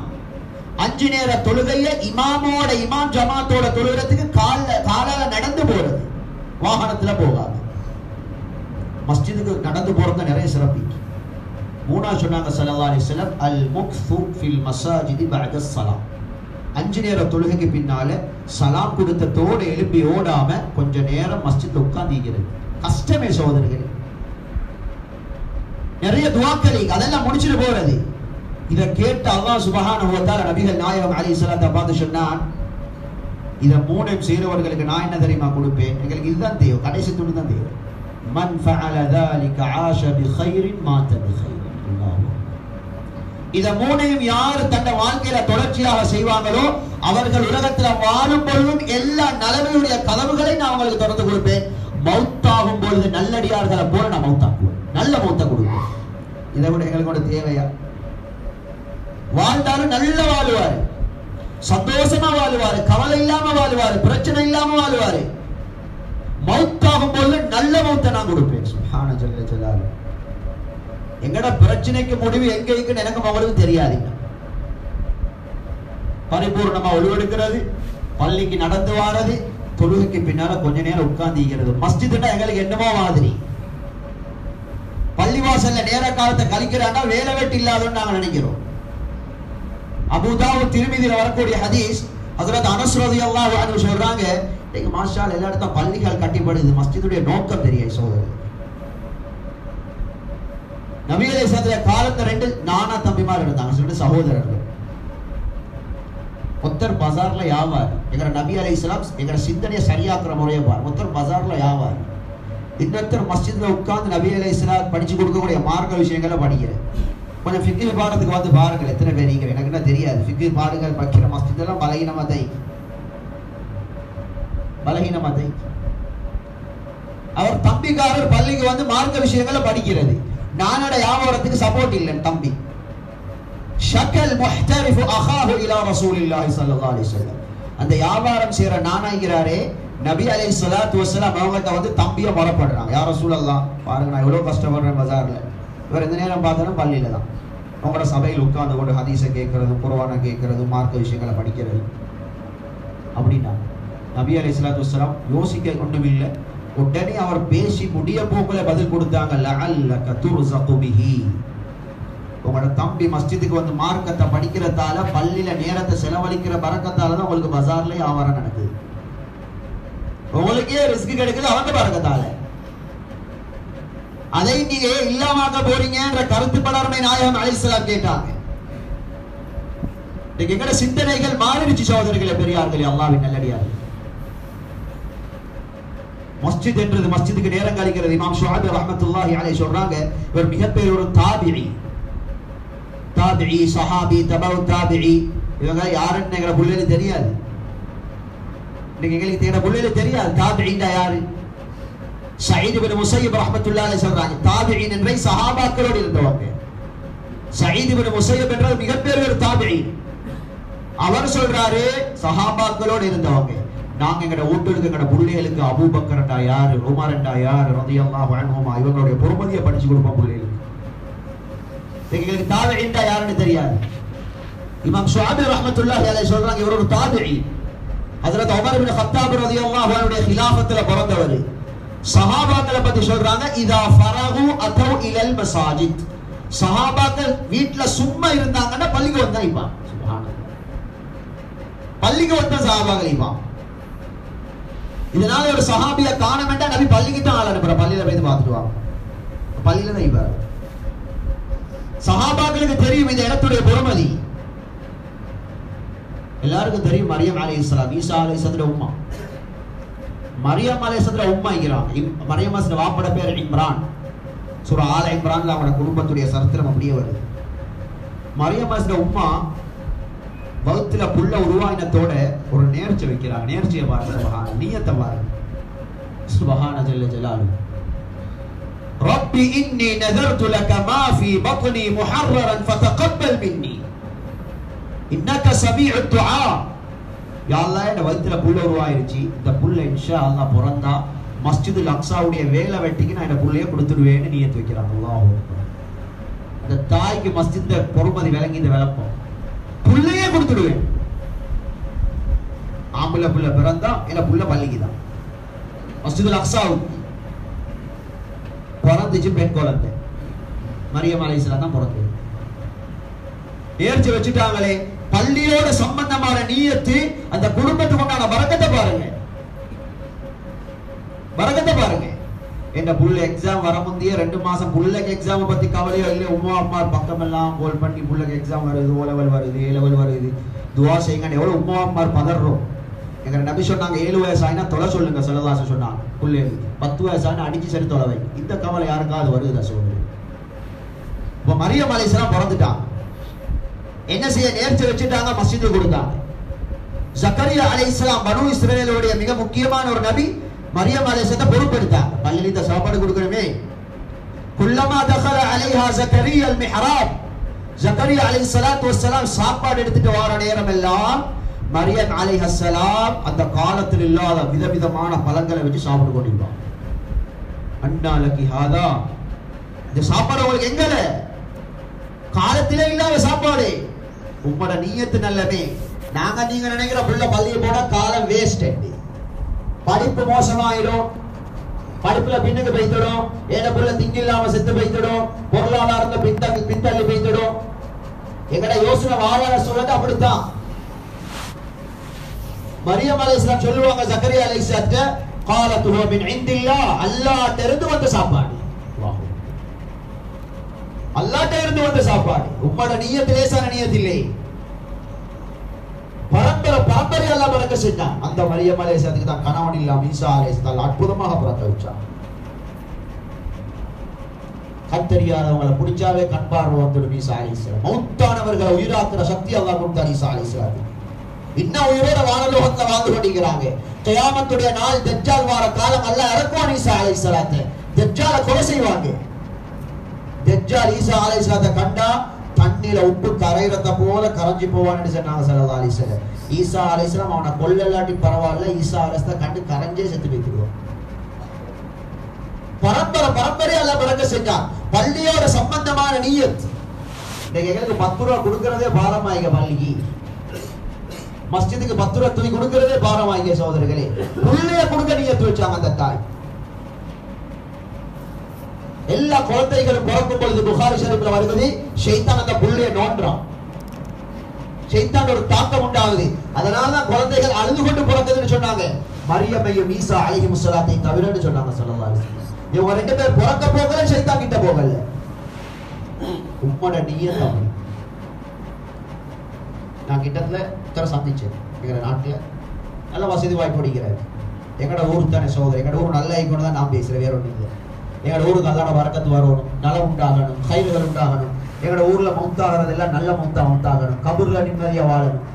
5 நேர தொழுகையை இமாம் ஜமாத்தோட தொழுகிறதுக்கு காலால நடந்து போறது, வாகனத்துல போகாது. மஸ்ஜிதுக்கு நடந்து போறது நிறைய சிறப்பு. மூணாவது சொன்னாங்க ஸல்லல்லாஹு அலைஹி வஸல்லம், அல் முக்ஸு ஃபில் மஸாஜிதி பஅத ஸலாம், 5 நேர தொழுகைக்கு பின்னால சலாம் கொடுத்ததோடு எழுப்பி ஓடாம கொஞ்ச நேரம் மஸ்ஜித்ல உட்கார்ந்திருக்கிறது. கஷ்டமே சகோதரர்களே. நிறைய துஆக்கள் அதெல்லாம் முடிச்சிட்டு போறது. இத கேட்ட அல்லாஹ் சுப்ஹானஹு வ தஆலா நபிகள் நாயகம் அலைஹிஸ்ஸலாத்தை பார்த்து சொன்னான், இத 3 செய்றவர்களுக்கு நான் என்ன தெரியுமா கொடுப்பேன்? எங்களுக்கு இதுதான் தேவை, கடைசி துணி தான் தேவை. மன் ஃபஅல ذلك عاش بخير مات بخير. இத 3ஐயும் யார் தன்ன வாழ்க்கையில தொடர்ச்சியாக செய்வாங்களோ அவர்கள் உலகத்துல வாழும் பொழுதும் எல்லா நலவுடைய கதவுகளை நான் அவங்களுக்கு திறந்து கொடுப்பேன். மௌத்தாகும் பொழுது நல்லடியார்களை போல நான் மௌத்தாக்குவேன், நல்ல மௌத்த கொடுப்பேன். இதை விட எங்களுக்கு தேவையா? வாழ்ந்தாலும் நல்ல வாழுவாரு, சந்தோஷமா வாழுவாரு, கவலை இல்லாம வாழுவாரு, பிரச்சனை இல்லாம வாழுவாரு. மௌத்தாகும் பொழுது நல்ல மௌத்த நான் கொடுப்பேன். சுப்ஹான ஜல்ல ஜலாலு. எங்கட பிரச்சனைக்கு முடிவு எங்க இருக்குன்னு எனக்கு அவங்களுக்கு தெரியாதுங்க. பரிபூர்ணமா ஒழுவெடுக்கிறது, பள்ளிக்கு நடந்து வாரது, தொழுகைக்கு பின்னால கொஞ்ச நேரம் உட்கார்ந்து. மஸ்ஜித்னா எங்களுக்கு என்னமோ மாதிரி. பள்ளிவாசல்ல நேர காலத்தை கழிக்கிறாங்க, வேலை வெட்டி இல்லாதன்னு நாங்க நினைக்கிறோம். அபூதாவூத் திர்மிதியில வரக்கூடிய ஹதீஸ், ஹஜ்ரத் அனஸ் ரலியல்லாஹு அன்ஹு சொல்றாங்க, இன்னைக்கு மாஷாஅல்லாஹ் எல்லா இடத்துல பள்ளிகள் கட்டிப்படுது, மஸ்ஜிதுடைய நோக்கம் தெரியாது சகோதரர். நபி அலைஹிஸ்ஸலாத்துடைய காலத்துல 2 நானா தம்பிமார் இருந்தாங்க, 2 சகோதரர்கள். ஒருத்தர் பஜார்ல வியாபாரி, எங்க நபி அலைஹிஸ்ஸலாம் எங்க சிந்தனையை சரியாக்குற முறையை பாரு. ஒருத்தர் பஜார்ல வியாபாரி, இன்னொருத்தர் மஸ்ஜித்ல உட்கார்ந்து நபி அலைஹிஸ்ஸலாம் படிச்சு கொடுக்கக்கூடிய மார்க்க விஷயங்களை படிக்கிற. கொஞ்சம் ஃபிக்ஹ் பாடத்துக்கு வந்து பாருங்கள் எத்தனை பேர் நீங்க, எனக்கு என்ன தெரியாது. ஃபிக்ஹ் பாருங்கள் படிக்கிற மஸ்ஜித் எல்லாம் பலகீனமதை. அவர் தம்பிக்காரர் பள்ளிக்கு வந்து மார்க்க விஷயங்களை படிக்கிறது. நானோட வியாபாரத்துக்கு சப்போர்ட் இல்லைன்னு தம்பி. ஷக்கல் முஹ்தரிஃபு அஹாஹு இலா ரசூலில்லாஹி ஸல்லல்லாஹு அலைஹி வஸல்லம். அந்த வியாபாரம் செய்யற நானாங்கிறாரே நபி அலைஹிஸ்ஸலாத்து வஸலாம் அவங்கள்ட்ட வந்து தம்பியை முறப்படுறாங்க. யா ரசூலல்லாஹ், பாருங்க நான் எவ்வளவு கஷ்டப்படுறேன் பஜார்ல. இவர் எந்த நேரம் பார்த்தாலும் பள்ளியில தான் உங்களோட சபையில் உட்கார்ந்து கொண்டு ஹதீஸை கேட்கறது, குர்ஆனை கேட்கறது, மார்க்க விஷயங்களை படிக்கிறது அப்படின்னா நபி அலைஹிஸ்ஸலாத்து வஸலாம் யோசிக்க ஒன்றும் இல்லை. உடனே அவர் பேசி முடிய போக்குல பதில் கொடுத்தாங்க. லஅல்லக துர்ஸகு பிஹி. உங்களோட தம்பி மஸ்ஜிதுக்கு வந்து மார்க்கத்தை படிக்கிறதால, பள்ளியில நேரத்தை செலவழிக்கிற பரக்கத்தால தான் உங்களுக்கு பஜார்ல வியாபாரம் நடக்குது. உங்களுக்கே ரிஸ்க் கிடைக்குது அவங்க பரக்கத்தால. அதை நீங்க இல்லாமக்க போறீங்கன்ற கருத்து பலர்மை நாயகம் அலைஹிஸ்ஸலாம் கேட்டாங்க. எங்கட சிந்தனைகள் மாறிடுச்சு சகோதரர்களே, பெரியார்களே, அல்லாஹ்வின் நல்லடியார்களே. மஸ்ஜித் என்றது மஸ்ஜிதுக்கு நேரம் கழிக்கிறது. இமாம் ஷுஐப் ரஹ்மத்துல்லாஹி அலைஹி சொல்றாங்க, இவர் மிகப்பெரிய ஒரு தாபிஈ, சஹாபி, தபவு தாபிஈ. இவங்க யாருன்னு எங்க புள்ளைகளுக்கு தெரியாது. இன்னைக்கு எங்களுக்கு எங்க புள்ளைகளுக்கு தெரியாது தாபிஈன்னா யாரு. சயீத் இப்னு முஸையப் ரஹ்மத்துல்லாஹி அலைஹி சொல்றாங்க, தாபிஈன் என்ற சஹாபாக்களோடு இருந்தவங்க. சயீத் இப்னு முஸையப் என்ற மிகப்பெரிய ஒரு தாபிஈ. அவர் சொல்றாரு, சஹாபாக்களோடு இருந்தவங்க. நாங்க எங்கட வீட்டுக்கு எங்கட புள்ளைகளுக்கு அபூபக்கர்டா யாரு, உமர்டா யாரு ரலியல்லாஹு அன்ஹுமா இவங்களுடைய பொறுமதியை படிச்சு கொடுப்போம் புள்ளைகளுக்கு. எங்களுக்கு தாபிஈன்டா யாருன்னு தெரியாது. இமாம் ஷுஐப் ரஹ்மத்துல்லாஹி அலைஹி சொல்றாங்க, இவர் ஒரு தாபிஈ. ஹஜ்ரத் உமர் இப்னு கத்தாப் ரலியல்லாஹு அன்ஹுடைய খিলাফத்துல பிறந்தவர். சஹாபாக்களை பத்தி சொல்றாங்க, இதா ஃபரகு அதௌ இலல் மசாஜித். சஹாபாக்கள் வீட்ல சும்மா இருந்தாங்கன்னா பள்ளிக்கு வந்தா இப்பான். சுப்ஹானல்லாஹ், பள்ளிக்கு வந்தா சஹாபாக்கள் இப்பான். இதனால ஒரு சஹாபிய காணமெண்டா நபி பள்ளிக்கு தான் ஆள் அனுப்புற, பள்ளியில போய் பார்த்துட்டு வாங்க, பள்ளியில தான் இப்பாரு. சஹாபாக்களுக்கு தெரியும் இந்த இடத்துடைய பொறுமதி. எல்லாருக்கும் தெரியும் மரியம் அலைஹிஸ்ஸலாம், ஈசா அலைஹிஸ்ஸலாத்துடைய உம்மா. மரியம் அலைஹிஸ்ஸலாத்துடைய உம்மாங்கிறாங்க. மரியம் அலைஹிஸ்ஸலாம் வாப்பட பேர் இம்ரான். சூரா ஆல இம்ரான்ல அவங்களோட குடும்பத்துடைய சரித்திரம் அப்படியே வருது. மரியம் அலைஹிஸ்ஸலாத்துடைய உம்மா வகுத்துல புள்ள உருவாயினத்தோட ஒரு நேர்ச்சி வைக்கிறாங்க. நேர்ச்சியை பாருங்க, சுபஹான, நியத்தை பாருங்க, சுபஹான ஜல்ல ஜலாலு. ரப்பி இன்னி நதர்து லக மா ஃபீ பத்னி முஹர்ரரன் ஃபதகப்பல் மின்னி இன்னக சமீஉத் துஆ. யா அல்லாஹ், இந்த வயித்துல புள்ள உருவாயிருச்சு, இந்த புள்ள இன்ஷா அல்லாஹ் பிறந்தா மஸ்ஜிதுல் அக்ஸாவுடைய வேலை வெட்டிக்கு நான் இந்த புள்ளைய கொடுத்துடுவேன்னு நியத் வைக்கிறாங்க. அல்லாஹ் அக்பர். அந்த தாய்க்கு மஸ்ஜித் பொறுமதி விளங்கி இந்த விளப்பம், புள்ளையே கொடுத்துடுவேன். ஆம்பளை புள்ள பிறந்தா இல்ல புள்ள பள்ளிக்கு தான். மஸ்ஜிதுல் அக்ஸாவுக்கு பிறந்துச்சு பெண் குழந்தை, மரியம் அலைஹிஸ்ஸலாம் தான் பிறந்தது. நேர்ச்சி வச்சுட்டாங்களே, பள்ளியோட சம்பந்தமான நியத்து, அந்த குடும்பத்துக்கு உண்டான பரக்கத்தை பாருங்க, பரக்கத்தை பாருங்க. என்ன புள்ள எக்ஸாம் வர முந்தைய 2 மாசம் புள்ளைக்கு எக்ஸாம் பத்தி கவலையோ இல்லை. உம்மா அப்பா பக்கம் எல்லாம் கோல் பண்ணி புள்ளைக்கு எக்ஸாம் வருது, O level வருது, A level வருது, துவா செய்யுங்க. எவ்வளவு உம்மா அப்பா பதறோம். எங்க நபி சொன்னாங்க 7 வயசு ஆயினா தொலை சொல்லுங்க, ஸல்லல்லாஹு அலைஹி சொன்னாங்க. புள்ளை 10 வயசு ஆனா அடிச்சு சரி தொலை வை. இந்த கவலை யாருக்காவது வருதா சொல்லுங்க. இப்ப மரியம் அலைஹிஸ்ஸலாம் பிறந்துட்டாங்க. என்ன செய்ய நேர்ச்சி வச்சுட்டாங்க, மஸ்ஜிதுக்கு கொடுத்தாங்க. ஜக்கரியா அலைஹிஸ்ஸலாம் பனு இஸ்ரவேலுடைய மிக முக்கியமான ஒரு நபி. மரியம் அலைஹிஸ்ஸலாத்தை பொறுப்பெடுத்தாங்க, பள்ளியில சாப்பாடு கொடுக்கணுமே. குல்லமா தഖல அலைஹா ஜக்கரியா அல் மிஹ்ராப். ஜக்கரியா அலைஹிஸ்ஸலாத்து வஸ்ஸலாம் சாப்பாடு எடுத்துட்டு வர நேரம் எல்லாம் மரியம் அலைஹிஸ்ஸலாம் அந்த காலத்தில் இல்லாத விதவிதமான பழங்களை வச்சு சாப்பிட்டு கொண்டிருப்பாங்க. அன்னா லகி ஹாதா, இந்த சாப்பாடு உங்களுக்கு எங்கல காலத்திலே இல்லாத சாப்பாடு. உங்களோட நியத்து நல்லவே. நீங்க நினைக்கிற புள்ள பள்ளியை போனா காலம் வேஸ்ட், படிப்பு மோசமாயிடும், படிப்புல பின்னுக்கு போய்த்திடும், ஏன புள்ள திங்கில்லாம செத்து போய்த்திடும், பொருளாதாரத்தை பின்தள்ளி போய்த்திடும். எங்கட யோசனை வாழ சொல்றது அப்படித்தான். மரியம் அலைஹிஸ்ஸலாம் சொல்லுவாங்க ஜக்கரியா அலைஹிஸ்ஸலாத்தை, قالت هو من عند الله, அல்லாஹ் தெரிந்து வந்த சாப்பாடு. அல்லாஹ்ட்ட இருந்து வந்த சாப்பாடு. உம்மோட நியத் லேசான நியத் இல்லை. பரம்பரை அல்லாஹ் பறக்க செஞ்சான். அந்த மரியம் அலைஹிஸ்ஸலாத்துக்கு தான் கணவன் இல்லாம ஈசா அலைஹிஸ்ஸலாம் அற்புதமாக பிறக்க வச்சான். கண் தெரியாதவங்களை பிடிச்சாவே கண் பார்வை வந்துடும் ஈசா அலைஹிஸ்ஸலாம். மௌத்தானவர்களை உயிராக்குற சக்தி அல்லாஹ் கொடுத்தார் ஈசா அலைஹிஸ்ஸலாத்துக்கு. இன்னும் உயிரோட வானலோகத்துல வாழ்ந்து கொண்டிருக்கிறாங்க. கியாமத்துடைய நாள் தஜ்ஜால் வார காலம் அல்லாஹ் இறக்குவான் ஈசா அலைஹிஸ்ஸலாத்தை. தஜ்ஜாலை கொலை செய்வாங்க. தஜ்ஜால் ஈசா அலைஹிஸ்ஸலாத்தை கண்டா தண்ணில உப்பு கரைறத போல கரைஞ்சி போவான்னு சொன்னாங்க ஸல்லல்லாஹு அலைஹி வஸல்லம். ஈசா அலைஹிஸ்ஸலாம் அவனை கொல்லலாட்டி பரவாயில்ல, ஈசா அலைஹிஸ்ஸலாம் கண்டு கரைஞ்சே செத்து போயிடுவான். பரம்பரை அல்லாஹ் பறக்க செஞ்சான். பள்ளியோட சம்பந்தமான நியத். எங்களுக்கு 10 ரூபா கொடுக்கறதே பாரமாயிக. பள்ளிக்கு மஸ்ஜிதுக்கு 10 ரூபா தூக்கி கொடுக்கறதே பாரமாயிக சகோதரர்களே. புள்ளைய கொடுக்க நியத் வச்சாங்க அந்த தாய். எல்லா குழந்தைகளும் பிறக்கும் பொழுது புகாரி ஷரீஃப்ல வருகிறது, ஷைத்தான் அந்த புள்ளைய நோன்றான். ஷைத்தான் ஒரு தாக்கம் உண்டாகுது. அதனாலதான் குழந்தைகள் அழுது கொண்டு பிறக்குதுன்னு சொன்னாங்க. மரியமையும் ஈசா அலைஹிஸ்ஸலாத்தை தவிரன்னு சொன்னாங்க ஸல்லல்லாஹு அலைஹி வஸல்லம். இவங்க 2 பேர் பிறக்க போகல, ஷைத்தான் கிட்ட போகல. உம்மோட நியத் அப்படி. நான் கிட்டத்துல சந்திச்சேன். எங்க நாட்டுல நல்ல வசதி வாய்ப்பு அடிக்கிறாரு. எங்கட ஊருக்கு தானே சோதரி, எங்கட ஊர் நல்ல ஐக்கோன்னு தான் நான் பேசுறேன், வேற ஒன்றும் இல்லை. எங்களோட ஊருக்கு அல்லாஹ் வரக்கத்து வரணும், நலம் உண்டாகணும், கைதுகள் உண்டாகணும். எங்களோட ஊர்ல மௌத்தாகிறது எல்லாம் நல்ல மௌத்தாகணும், கபூர்ல நிம்மதியா வாழணும்.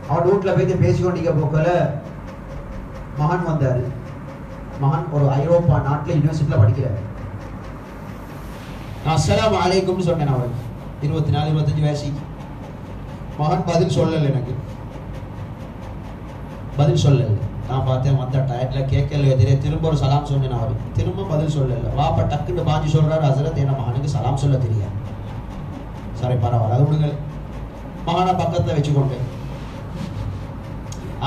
அவன் வீட்டுல போய் பேசிக்கொண்டிருக்க போக்கல மகன் வந்தாரு. மகன் ஒரு ஐரோப்பா நாட்டுல யூனிவர்சிட்டியில படிக்கிறாரு. நான் அஸ்ஸலாமு அலைக்கும்னு சொன்னேன். அவருக்கு 24-25 வயசு. மகன் பதில் சொல்லல, எனக்கு பதில் சொல்லல. நான் பார்த்தேன் வந்த டயட்ல கேட்கல எதிரே திரும்ப ஒரு சலாம் சொன்னேன். அவரு திரும்ப பதில் சொல்லல. வாப்பா டக்குன்னு பாஞ்சி சொல்றாரு, ஹஸரத் என்ன மகனுக்கு சலாம் சொல்ல தெரியாது. சரி பரவாயில்ல, அது விடுங்க. மகனை பக்கத்துல வச்சுக்கொண்டு.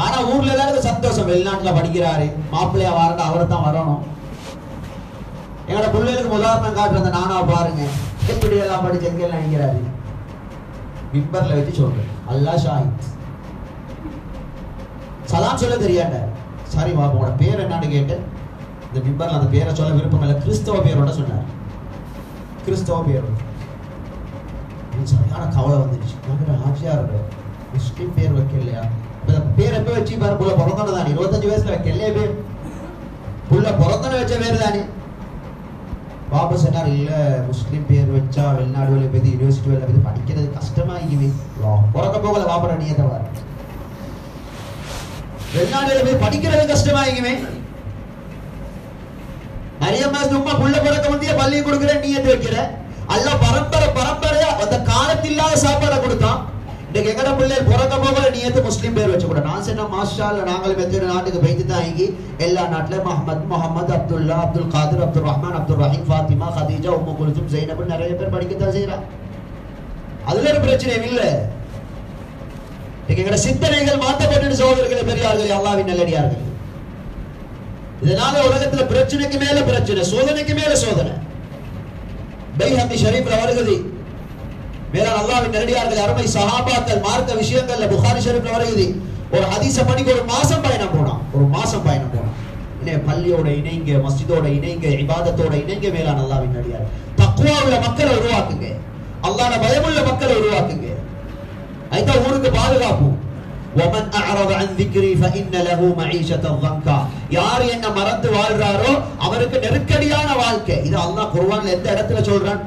ஆனா ஊர்ல எல்லாருக்கும் சந்தோஷம். வெளிநாட்டுல படிக்கிறாரு, மாப்பிள்ளையா வாரண்டா அவரை தான் வரணும். எங்களோட பிள்ளைகளுக்கு உதாரணம் காட்டுற நானா பாருங்க, எப்படி எல்லாம் படிச்சு எங்க எல்லாம் நினைக்கிறாரு. மிம்பர்ல வச்சு சொல்றேன், அல்லாஹ் ஷாஹித். சலாம் சொல்ல தெரியாண்ட. சரி பாப்போட பேர் என்னன்னு கேட்டேன். இந்த மிம்பர்ல அந்த பேரை சொல்ல விருப்பம் இல்லை, கிறிஸ்தவ பேரோட சொன்னார். கிறிஸ்தவ பேரோட சரியான கவலை வந்துடுச்சு. ஆட்சியார் முஸ்லிம் பேர் வைக்கலையா? பேர் எப்ப வச்சு பாரு, புள்ள பிறந்தோன்னு தானே 25 வயசுல வைக்கலையே பேர். புள்ள பிறந்தோன்னு வச்ச பேர் தானே. பாபா சொன்னார், இல்ல முஸ்லிம் பேர் வச்சா வெளிநாடு வேலை போய் யூனிவர்சிட்டி வேலை போய் படிக்கிறது கஷ்டமா இங்குமே. பிறக்க போகல பாபா நீயத்தை வர வெளிநாடுல போய் படிக்கிறது கஷ்டமாயிக்குமே. நிறைய மாசம் சும்மா புள்ள பிறக்க முந்தைய பள்ளி கொடுக்கிற நீயத்தை வைக்கிற. அல்ல பரம்பரையா அந்த காலத்தில் இல்லாத சாப்பாடை கொடுத்தான். இன்னைக்கு எங்கட பிள்ளை பிறக்க போகல நீயத்து முஸ்லிம் பேர் வச்சு கூட. நான் சொன்ன மாஷால்ல நாங்களும் வெவ்வேறு நாட்டுக்கு போயிட்டு தான் இங்கி எல்லா நாட்டுல முகமது, அப்துல்லா, அப்துல் காதிர், அப்துல் ரஹ்மான், அப்துல் ரஹீம், ஃபாத்திமா, ஹதீஜா, உம்மு குல்சும், ஜைனப் நிறைய பேர் படிக்கத்தான் செய்யறான். அதுல ஒரு பிரச்சனையும் இல்லை. எங்களோட சிந்தனைகள் மாற்றப்பட்டு சகோதரர்களே, பெரியார்களே, அல்லாஹ்வின் நல்லடியார்கள். இதனால உலகத்துல பிரச்சனைக்கு மேல பிரச்சனை, சோதனைக்கு மேல சோதனை. பைஹகி ஷரீஃப்ல வருகிறது, மேலான அல்லாஹ்வின் நல்லடியார்கள், அருமை சஹாபாக்கள் மார்க்க விஷயங்கள்ல புகாரி ஷரீஃப்ல வருகிறது. ஒரு ஹதீஸ படிக்க ஒரு மாசம் பயணம் போனான். இன்னைய பள்ளியோட இணைங்க, மஸ்ஜிதோட இணைங்க, இபாதத்தோட இணைங்க. மேலான அல்லாஹ்வின் நல்லடியார்கள், தக்வா உள்ள மக்களை உருவாக்குங்க, அல்லாஹ்வுடைய பயமுள்ள மக்களை உருவாக்குங்க. ஐதான் ஊருக்கு பாதுகாப்பு. وَمَنْ أَعْرَضَ عَنْ ذِكْرِي فَإِنَّ لَهُ مَعِيشَةً ضَنْكًا. யார் என்ன மறந்து வாழ்றாரோ அவருக்கு நெருக்கடியான வாழ்க்கை. இது அல்லாஹ் குர்ஆன்ல எந்த இடத்துல சொல்றான்?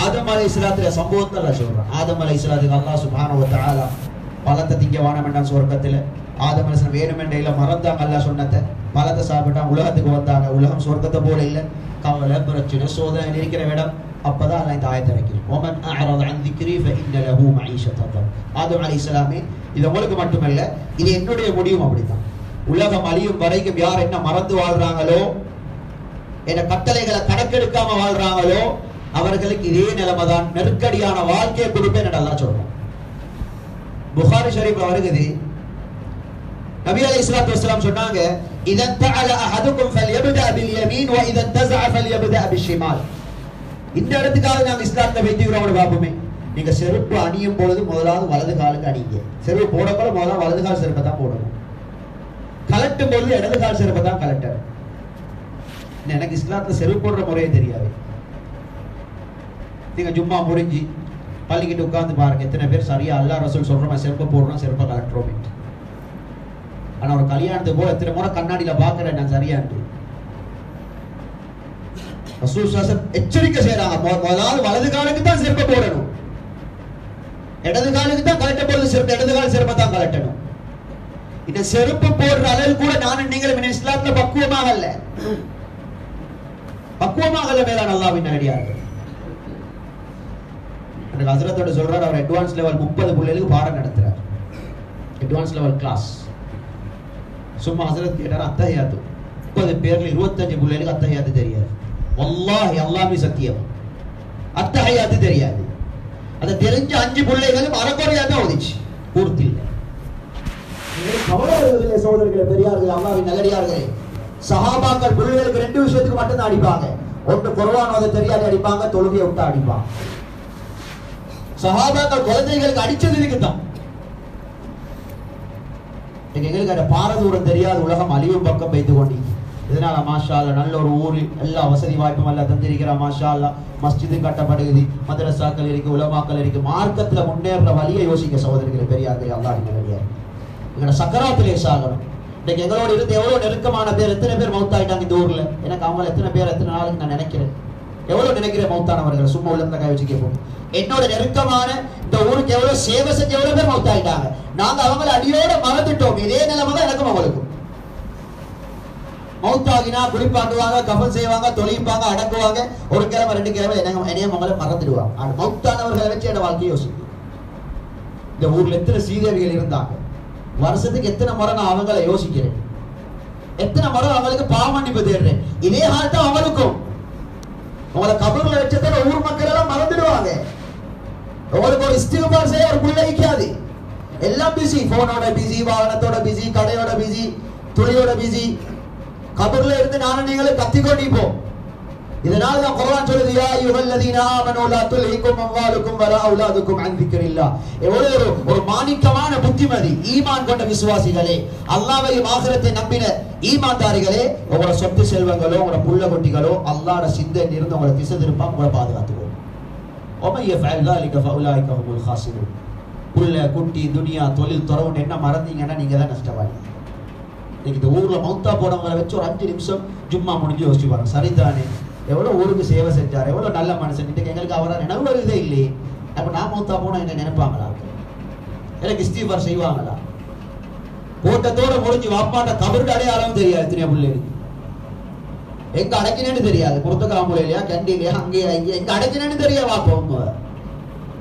ஆதம் அலைஹிஸ்ஸலாத்துடைய சம்பவத்துல சொல்றான். ஆதம் அலைஹிஸ்ஸலாத்துக்கு அல்லாஹ் சுப்ஹானஹு வ தஆலா பழத்தை திங்க வானமென்றான் சொர்க்கத்துல. ஆதம் அலைஹிஸ்ஸலாம் வேணுமென்றையில மறந்தாங்க. அல்லாஹ் சொன்னதை பழத்தை சாப்பிட்டாங்க, உலகத்துக்கு வந்தாங்க. உலகம் சொர்க்கத்தை போல இல்லை, கவலை பிரச்சனை சோதனை இருக்கிற இடம். அப்பதான் அல்லாஹ் இந்த ஆயத்தை இறக்கினான். وَمَنْ أَعْرَضَ عَنْ ذِكْرِي فَإِنَّ لَهُ مَعِيشَةً ضَنْكًا. ஆதம் அலைஹிஸ்ஸலாமே இது உங்களுக்கு மட்டுமல்ல, இது என்னுடைய முடிவும் அப்படித்தான். உலகம் அழியும் வரைக்கும் யார் என்ன மறந்து வாழ்றாங்களோ, என்ன கட்டளைகளை கணக்கெடுக்காம வாழ்றாங்களோ அவர்களுக்கு இதே நிலைமைதான், நெருக்கடியான வாழ்க்கையை கொடுப்பேன் என்று அல்லாஹ் சொல்றான். புகாரி ஷரீஃப்ல வருகிறது, நபி அலைஹிஸ்ஸலாத்து வஸலாம் சொன்னாங்க, இதன் தஅல அஹதுக்கும் ஃபல்யப்தா பில் யமீன் வ இதன் தஸஅ ஃபல்யப்தா பிஷ்ஷிமால். இந்த இடத்துக்காக நாங்க இஸ்லாத்தை வைத்துக்கிறோம். பாப்போமே, நீங்க செருப்பு அணியும் பொழுது முதலாவது வலது காலுக்கு அணிங்க. செருப்பு போடக்கூட முதலாவது வலது கால் செருப்பை தான் போடணும். கலட்டும் பொழுது இடது கால் செருப்பை தான் கலட்டணும். எனக்கு இஸ்லாத்துல செருப்பு போடுற முறையே தெரியாது. நீங்க ஜும்மா முடிஞ்சு பள்ளிக்கிட்டு உட்கார்ந்து பாருங்க எத்தனை பேர் சரியா அல்லாஹ் ரசூல் சொல்றோம் செருப்பை போடுறோம் செருப்பை கலட்டுறோம். ஆனா ஒரு கல்யாணத்துக்கு போல எத்தனை முறை கண்ணாடியில பாக்குறேன் நான் சரியாண்டு. ரசூல் ஸல்லல்லாஹு எச்சரிக்கை செய்யறாங்க, முதலாவது வலது காலுக்கு தான் செருப்பை போடணும், இடது காலுக்கு தான் கலட்ட போறது செருப்பு, இடது கால் செருப்பை தான் கலட்டணும். இந்த செருப்பு போடுற அளவு கூட நானும் நீங்களும் இஸ்லாத்துல பக்குவமாக மேலான அல்லாஹ்வின் நல்லடியார்கள். எனக்கு ஹஸ்ரத்தோட சொல்றாரு, அவர் அட்வான்ஸ் லெவல் 30 பிள்ளைகளுக்கு பாடம் நடத்துறார், அட்வான்ஸ் லெவல் கிளாஸ். சும்மா ஹஸ்ரத் கேட்டார், அத்தஹியாத்து 30 பேர்ல 25 பிள்ளைகளுக்கு அத்தஹியாத்து தெரியாது. வல்லாஹி அல்லாஹ்வே சத்தியம், அத்தஹியாத்து தெரியாது. அது தெரிஞ்ச 5 பிள்ளைகளும் அறக்குறையா தான் ஓதிச்சு, பூர்த்தி இல்லை. சகோதரர்களே, பெரியார்களே, அல்லாஹ்வின் நல்லடியார்களே, சஹாபாக்கள் பிள்ளைகளுக்கு 2 விஷயத்துக்கு மட்டும் தான் அடிப்பாங்க. ஒன்று குர்ஆன் ஓத தெரியாது அடிப்பாங்க, தொழுகையை விட்டு அடிப்பாங்க. சஹாபாக்கள் குழந்தைகளுக்கு அடிச்சது இதுக்குதான். எங்களுக்கு அந்த பாரதூரம் தெரியாத உலகம் அழிவு பக்கம் வைத்து கொண்டு, இதனால மாஷா அல்லாஹ் நல்ல ஒரு ஊரில் எல்லா வசதி வாய்ப்பும் எல்லாம் தந்திருக்கிறா. மாஷா அல்லாஹ் மஸ்ஜிது கட்டப்படுகிறது, மதரசாக்கள் இருக்கு, உலமாக்கள் இருக்கு. மார்க்கத்துல முன்னேற வழியை யோசிக்க சகோதரர்களே, பெரியார்களே, அல்லாஹ்வின் நல்லடியார்களே, எங்களோட சக்கராத்திலே சாகணும். இன்னைக்கு எங்களோட இருந்து எவ்வளவு நெருக்கமான பேர், எத்தனை பேர் மௌத்தாயிட்டாங்க இந்த ஊர்ல. எனக்கு அவங்க எத்தனை பேர் எத்தனை நாளுக்கு நான் நினைக்கிறேன், எவ்வளவு நினைக்கிறேன் மௌத்தானவர்கள். சும்மா உள்ள கை வச்சு கேட்போம். என்னோட நெருக்கமான இந்த ஊருக்கு எவ்வளவு சேவை செஞ்ச எவ்வளவு பேர் மௌத்தாயிட்டாங்க. நாங்க அவங்களை அடியோட மறந்துட்டோம். இதே நிலைமை தான் எனக்கும் அவங்களுக்கும். மௌத்தாகினா குளிப்பாட்டுவாங்க, கஃன் செய்வாங்க, தொழிப்பாங்க, அடக்குவாங்க. ஒரு கிழமை 2 கிழமை என்னையும் அவங்களை மறந்துடுவாங்க. மௌத்தானவர்களை வச்சு என்னோட வாழ்க்கையை யோசிக்கும். இந்த ஊர்ல எத்தனை சீதேவிகள் இருந்தாங்க, வருஷத்துக்கு எத்தனை முறை நான் அவங்களை யோசிக்கிறேன், எத்தனை முறை அவங்களுக்கு பாவமன்னிப்பு தேடுறேன். இதே ஹால் தான் அவங்களுக்கும். உங்களை கபர்ல வச்சதால ஊர் மக்கள் எல்லாம் மறந்துடுவாங்க. உங்களுக்கு ஒரு இஸ்திக்பார் செய்ய ஒரு புள்ள வைக்காது. எல்லாம் பிஸி, போனோட பிஸி, வாகனத்தோட பிஸி, கடையோட பிஸி, துணியோட பிஸி. கபர்ல இருந்து நானும் நீங்களும் கத்திக்கொண்டிப்போம். இதனால தான் குர்ஆன் சொல்லுது, யா அய்யுஹல்லதீன ஆமனூ லா துல்ஹிகும் அம்வாலுக்கும் வலா அவுலாதுக்கும் அன் திக்ரில்லாஹ். எவ்வளவு ஒரு மாணிக்கமான புத்திமதி. ஈமான் கொண்ட விசுவாசிகளே, அல்லாஹ்வையும் ஆகிரத்தை நம்பின ஈமான்தாரிகளே, உங்களோட சொத்து செல்வங்களோ உங்களோட புள்ள குட்டிகளோ அல்லாஹ்வோட சிந்தையில் இருந்து உங்களை திசை திருப்பாம உங்களை பாதுகாத்துக்கோங்க. وَمَن يَفْعَلْ ذَلِكَ فَأُولَٰئِكَ هُمُ الْخَاسِرُونَ. புள்ள குட்டி துனியா தொழில் துறவுன்னு என்ன மறந்தீங்கன்னா நீங்க தான் நஷ்டவாளி. இன்னைக்கு இந்த ஊர்ல மௌத்தா போனவங்களை வச்சு ஒரு 5 நிமிஷம் ஜும்மா முடிஞ்சு யோசிச்சு பாருங்க. சரிதானே, எவ்வளவு ஊருக்கு சேவை செஞ்சார், எவ்வளவு நல்ல மனுஷன். இன்னைக்கு எங்களுக்கு அவரை நினைவு வருதே இல்லையே. அப்ப நான் மௌத்தா போனா என்ன நினைப்பாங்களா, எனக்கு இஸ்திக்பார் செய்வாங்களா? கூட்டத்தோட முடிஞ்சு வாப்பாட்ட கபருக்கு அடையாளம் தெரியாது. எத்தனையோ பிள்ளைகளுக்கு எங்க அடைக்கினேன்னு தெரியாது. புறத்துக்காமுலையா கண்டிலையா அங்கேயா இங்கே எங்க அடைக்கினேன்னு தெரியாது வாப்போம்.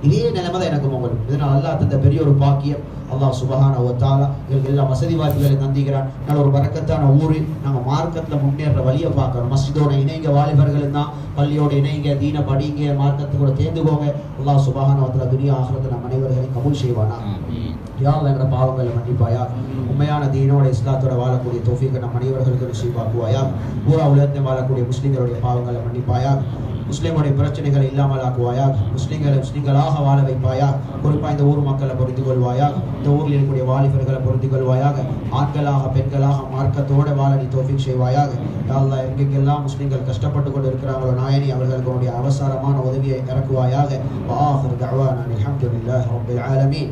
இதே நிலைமை தான் எனக்கு உங்களுக்கு. இதனால் அல்லாஹ் தந்த பெரிய ஒரு பாக்கியம். அல்லாஹ் சுப்ஹானஹு வ தஆலா எங்களுக்கு எல்லா வசதி வாய்ப்புகளை தந்திக்கிறான். நல்ல ஒரு பரக்கத்தான ஊர். நாங்கள் மார்க்கத்தில் முன்னேற வழியை பார்க்கணும். மஸ்ஜிதோட இணைங்க, வாலிபர்கள் தான் பள்ளியோட இணைங்க, தீன படிங்க, மார்க்கத்துக்கூட தேர்ந்துக்கோங்க. அல்லாஹ் சுப்ஹானஹு வ தஆலா துனியா ஆகிரத்தை நம் அனைவர்களையும் கபூல் செய்வானா. யா அல்லாஹ் என்ற பாவங்களை மன்னிப்பாயா. உண்மையான தீனோட இஸ்லாத்தோட வாழக்கூடிய தௌஃபீக்கை நம் அனைவர்களுக்கு நசீபாக்குவாயா. பூரா உலகத்தில் வாழக்கூடிய முஸ்லிம்களுடைய பாவங்களை மன்னிப்பாயா. முஸ்லிம்களுடைய பிரச்சனைகளை இல்லாமல் ஆக்குவாயா. முஸ்லிம்களாக வாழ வைப்பாயா. குறிப்பாக இந்த ஊர் மக்களை பொறுத்து கொள்வாயா. இந்த ஊரில் இருக்கக்கூடிய வாலிபர்களை பொறுத்து கொள்வாயாக. ஆண்களாக பெண்களாக மார்க்கத்தோடு வாழ நீ தௌஃபீக் செய்வாயாக. யா அல்லாஹ் எங்கெங்கெல்லாம் முஸ்லிம்கள் கஷ்டப்பட்டு கொண்டு இருக்கிறாங்களோ நாயனி அவர்களுக்கு அவசரமான உதவியை இறக்குவாயாக. வஆகிரு தஅவானா அல்ஹம்துலில்லாஹி ரப்பில் ஆலமீன்.